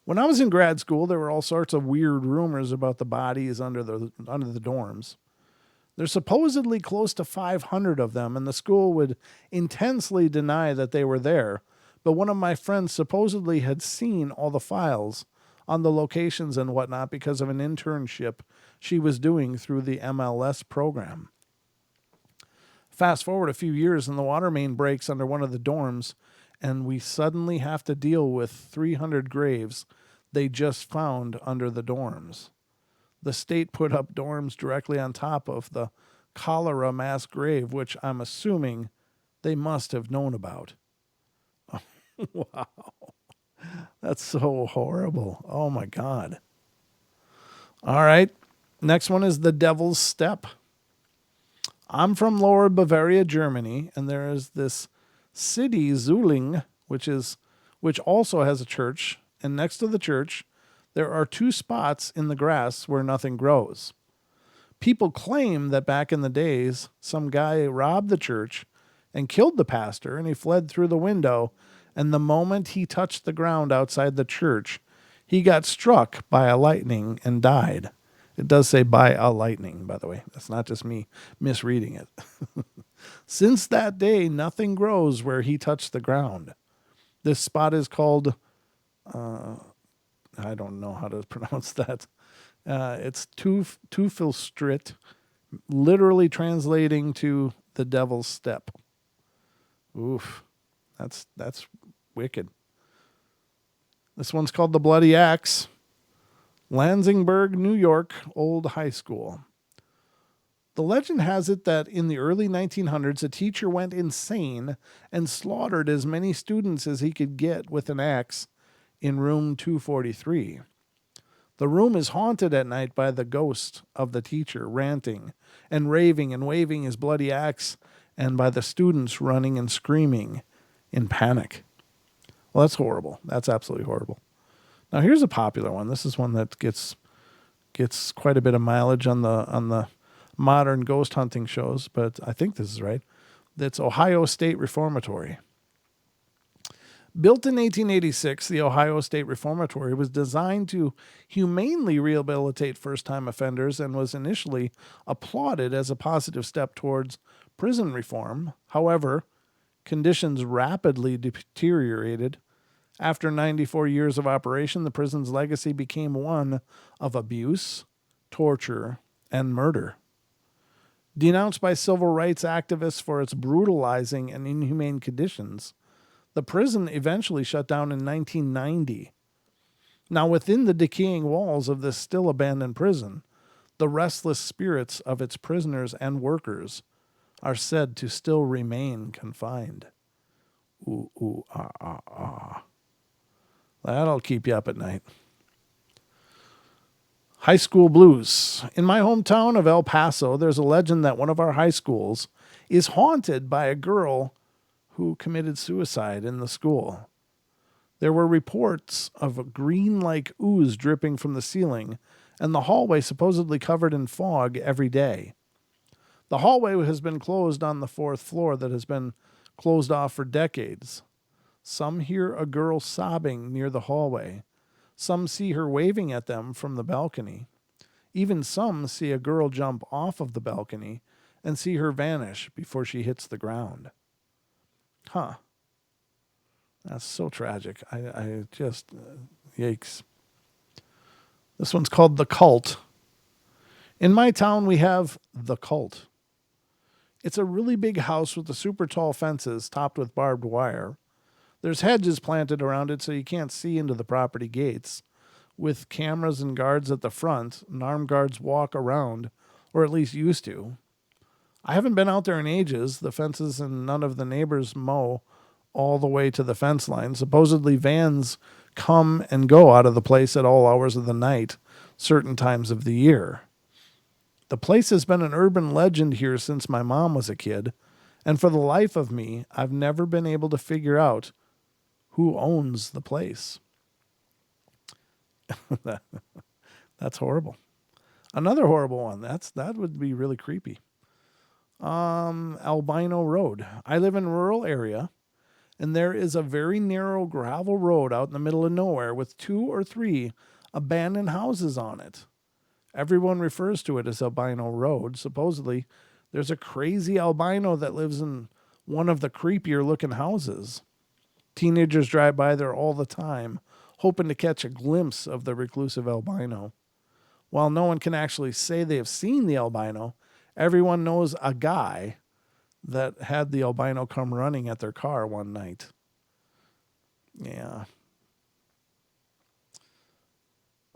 When I was in grad school, there were all sorts of weird rumors about the bodies under the dorms. There's supposedly close to 500 of them, and the school would intensely deny that they were there. But one of my friends supposedly had seen all the files on the locations and whatnot because of an internship she was doing through the MLS program. Fast forward a few years, and the water main breaks under one of the dorms, and we suddenly have to deal with 300 graves they just found under the dorms. The state put up dorms directly on top of the cholera mass grave, which I'm assuming they must have known about. Wow. That's so horrible. Oh, my God. All right. Next one is the Devil's Step. I'm from Lower Bavaria, Germany, and there is this city, Zuling, which also has a church, and next to the church, there are 2 spots in the grass where nothing grows. People claim that back in the days, some guy robbed the church and killed the pastor, and he fled through the window, and the moment he touched the ground outside the church, he got struck by a lightning and died. It does say by a lightning, by the way. That's not just me misreading it. Since that day, nothing grows where he touched the ground. This spot is called, I don't know how to pronounce that. It's Teufelsstritt, literally translating to the Devil's Step. Oof, that's wicked. This one's called the Bloody Axe. Lansingburg, New York, Old High School. The legend has it that in the early 1900s, a teacher went insane and slaughtered as many students as he could get with an axe in room 243. The room is haunted at night by the ghost of the teacher ranting and raving and waving his bloody axe, and by the students running and screaming in panic. Well, that's horrible. That's absolutely horrible. Now, here's a popular one. This is one that gets quite a bit of mileage on the modern ghost hunting shows, but I think this is right. That's Ohio State Reformatory. Built in 1886, the Ohio State Reformatory was designed to humanely rehabilitate first-time offenders and was initially applauded as a positive step towards prison reform. However, conditions rapidly deteriorated. After 94 years of operation, the prison's legacy became one of abuse, torture, and murder. Denounced by civil rights activists for its brutalizing and inhumane conditions, the prison eventually shut down in 1990. Now, within the decaying walls of this still abandoned prison, the restless spirits of its prisoners and workers are said to still remain confined. Ooh, ooh, ah, ah, ah. That'll keep you up at night. High school blues. In my hometown of El Paso, there's a legend that one of our high schools is haunted by a girl who committed suicide in the school. There were reports of a green-like ooze dripping from the ceiling, and the hallway supposedly covered in fog every day. The hallway has been closed on the 4th floor that has been closed off for decades. Some hear a girl sobbing near the hallway. Some see her waving at them from the balcony. Even some see a girl jump off of the balcony and see her vanish before she hits the ground. Huh. That's so tragic. I just, yikes. This one's called The Cult. In my town, we have The Cult. It's a really big house with the super tall fences topped with barbed wire. There's hedges planted around it so you can't see into the property gates. With cameras and guards at the front, and armed guards walk around, or at least used to. I haven't been out there in ages. The fences and none of the neighbors mow all the way to the fence line. Supposedly vans come and go out of the place at all hours of the night, certain times of the year. The place has been an urban legend here since my mom was a kid, and for the life of me, I've never been able to figure out who owns the place. That's horrible. Another horrible one. That would be really creepy. Albino Road. I live in a rural area, and there is a very narrow gravel road out in the middle of nowhere with 2 or 3 abandoned houses on it. Everyone refers to it as Albino Road. Supposedly, there's a crazy albino that lives in one of the creepier looking houses. Teenagers drive by there all the time, hoping to catch a glimpse of the reclusive albino. While no one can actually say they have seen the albino, everyone knows a guy that had the albino come running at their car one night. Yeah.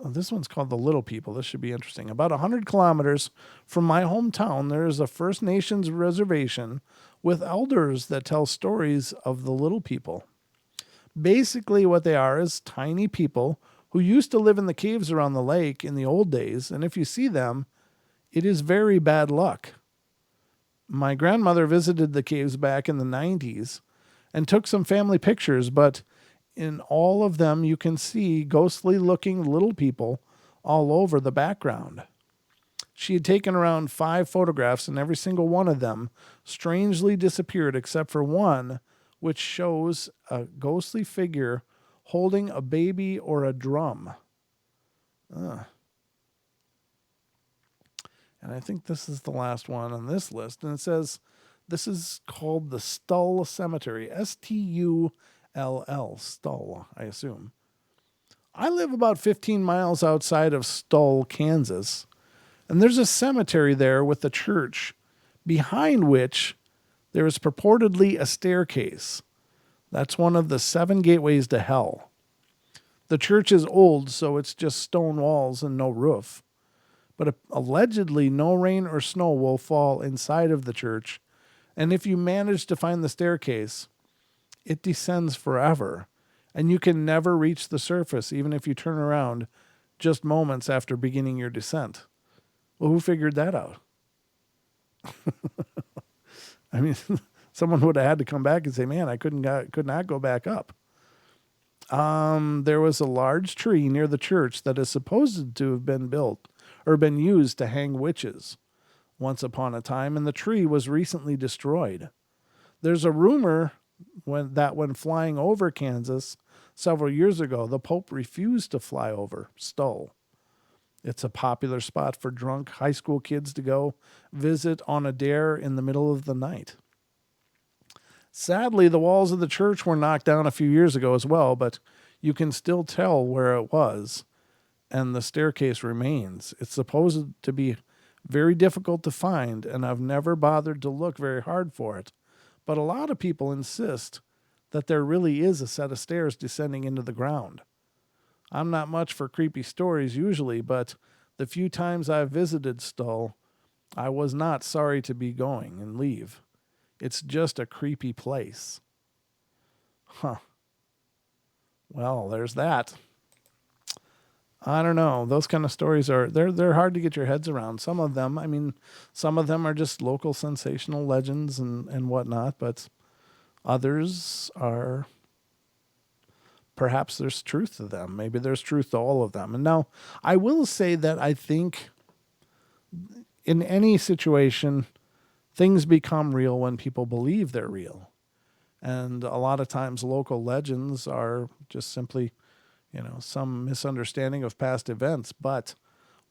Oh, this one's called The Little People. This should be interesting. About 100 kilometers from my hometown, there is a First Nations reservation with elders that tell stories of the little people. Basically, what they are is tiny people who used to live in the caves around the lake in the old days, and if you see them, it is very bad luck. My grandmother visited the caves back in the 90s and took some family pictures, but in all of them you can see ghostly-looking little people all over the background. She had taken around 5 photographs, and every single one of them strangely disappeared except for one, which shows a ghostly figure holding a baby or a drum. And I think this is the last one on this list. And it says, this is called the Stull Cemetery. Stull, Stull, I assume. I live about 15 miles outside of Stull, Kansas. And there's a cemetery there with a church, behind which there is purportedly a staircase. That's one of the 7 gateways to hell. The church is old, so it's just stone walls and no roof. But allegedly, no rain or snow will fall inside of the church. And if you manage to find the staircase, it descends forever. And you can never reach the surface, even if you turn around just moments after beginning your descent. Well, who figured that out? I mean, someone would have had to come back and say, man, I could not go back up. There was a large tree near the church that is supposed to have been built or been used to hang witches once upon a time, and the tree was recently destroyed. There's a rumor when flying over Kansas several years ago, the Pope refused to fly over Stull. It's a popular spot for drunk high school kids to go visit on a dare in the middle of the night. Sadly, the walls of the church were knocked down a few years ago as well, but you can still tell where it was, and the staircase remains. It's supposed to be very difficult to find, and I've never bothered to look very hard for it. But a lot of people insist that there really is a set of stairs descending into the ground. I'm not much for creepy stories usually, but the few times I've visited Stull, I was not sorry to be going and leave. It's just a creepy place. Huh. Well, there's that. I don't know. Those kind of stories are they're hard to get your heads around. Some of them, I mean, some of them are just local sensational legends and whatnot, but others are perhaps there's truth to them. Maybe there's truth to all of them. And now I will say that I think in any situation, things become real when people believe they're real. And a lot of times local legends are just simply, some misunderstanding of past events. But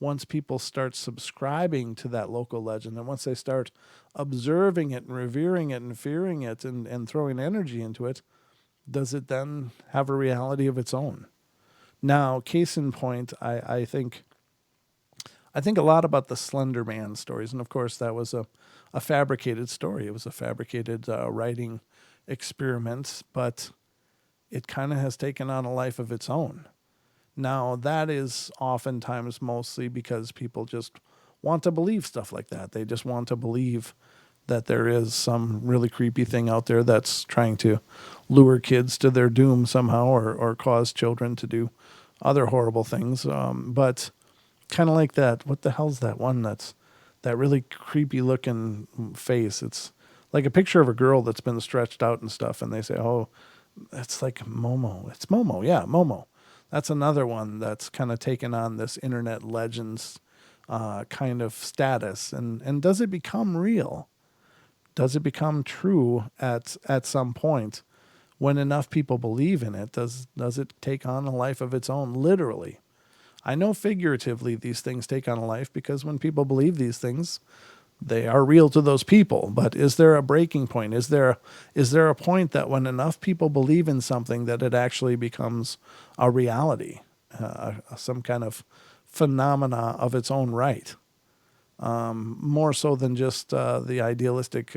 once people start subscribing to that local legend, and once they start observing it and revering it and fearing it and throwing energy into it, does it then have a reality of its own? Now, case in point, I think a lot about the Slender Man stories. And of course, that was a fabricated story. It was a fabricated writing experiment, but it kind of has taken on a life of its own. Now, that is oftentimes mostly because people just want to believe stuff like that. They just want to believe that there is some really creepy thing out there that's trying to lure kids to their doom somehow or cause children to do other horrible things. But kind of like that, what the hell's that one that's that really creepy looking face? It's like a picture of a girl that's been stretched out and stuff, and they say, oh, it's like Momo. It's Momo. Yeah, Momo. That's another one that's kind of taken on this internet legends kind of status. And does it become real? Does it become true at some point when enough people believe in it? Does it take on a life of its own, literally? I know figuratively these things take on a life because when people believe these things, they are real to those people. But is there a breaking point? Is there a point that when enough people believe in something that it actually becomes a reality, some kind of phenomena of its own right? More so than just the idealistic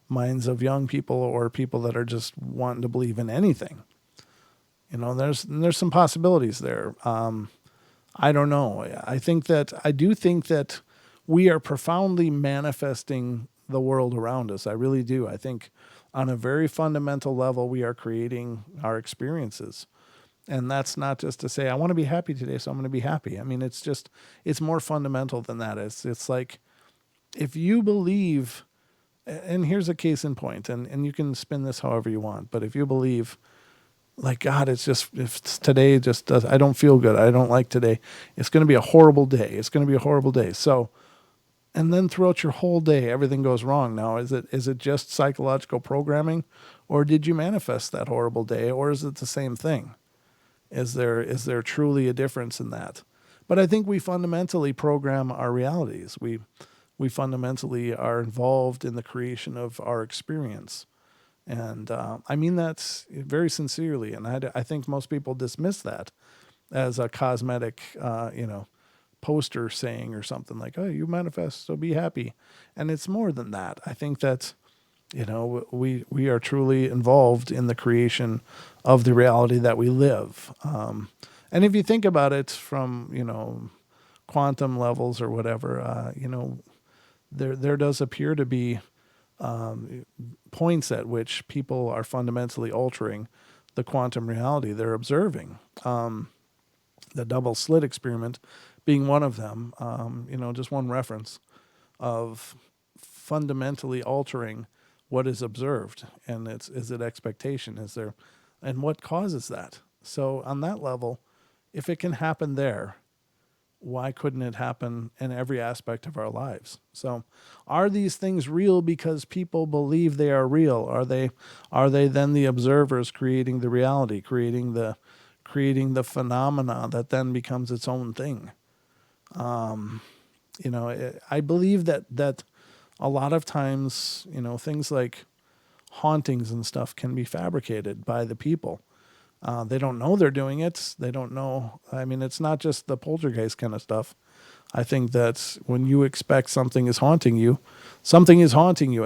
minds of young people or people that are just wanting to believe in anything. There's some possibilities there. I don't know. I do think that we are profoundly manifesting the world around us. I really do. I think on a very fundamental level, we are creating our experiences. And that's not just to say, I want to be happy today, so I'm going to be happy. I mean, it's more fundamental than that. It's like, if you believe, and here's a case in point, and you can spin this however you want, but if you believe, like, God, if today just does, I don't feel good, I don't like today, it's going to be a horrible day. It's going to be a horrible day. So, and then throughout your whole day, everything goes wrong. Now, is it just psychological programming, or did you manifest that horrible day, or is it the same thing? Is there truly a difference in that? But I think we fundamentally program our realities. We fundamentally are involved in the creation of our experience. And I mean that very sincerely. And I think most people dismiss that as a cosmetic, poster saying or something like, oh, you manifest, so be happy. And it's more than that. I think that, we are truly involved in the creation of the reality that we live. And if you think about it from, quantum levels or whatever, there does appear to be points at which people are fundamentally altering the quantum reality they're observing. The double slit experiment being one of them, just one reference of fundamentally altering what is observed, and is it expectation? Is there, and what causes that? So on that level, if it can happen there, why couldn't it happen in every aspect of our lives? So are these things real because people believe they are real? Are they then the observers creating the reality, creating the phenomena that then becomes its own thing? I believe that a lot of times, things like hauntings and stuff can be fabricated by the people. They don't know they're doing it. They don't know. I mean, it's not just the poltergeist kind of stuff. I think that when you expect something is haunting you at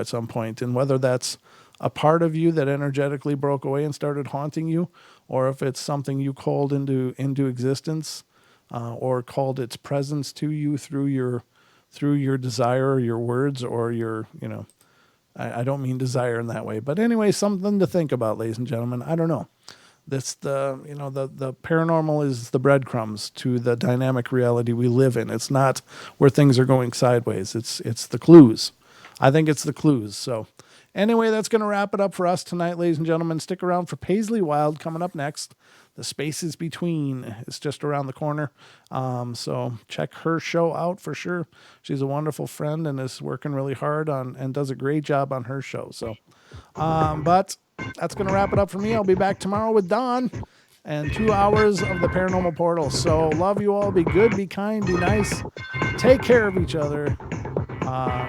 some point. And whether that's a part of you that energetically broke away and started haunting you, or if it's something you called into existence, or called its presence to you through your desire or your words or your, I don't mean desire in that way, but anyway, something to think about, ladies and gentlemen. I don't know. That's the paranormal is the breadcrumbs to the dynamic reality we live in. It's not where things are going sideways. It's the clues. I think it's the clues. So anyway, that's going to wrap it up for us tonight, ladies and gentlemen. Stick around for Paisley Wild coming up next. The Spaces Between is just around the corner. So check her show out for sure. She's a wonderful friend and is working really hard on and does a great job on her show. So, but that's going to wrap it up for me. I'll be back tomorrow with Dawn and 2 hours of the Paranormal Portal. So love you all. Be good, be kind, be nice. Take care of each other.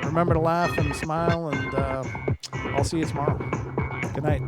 Remember to laugh and smile, and I'll see you tomorrow. Good night.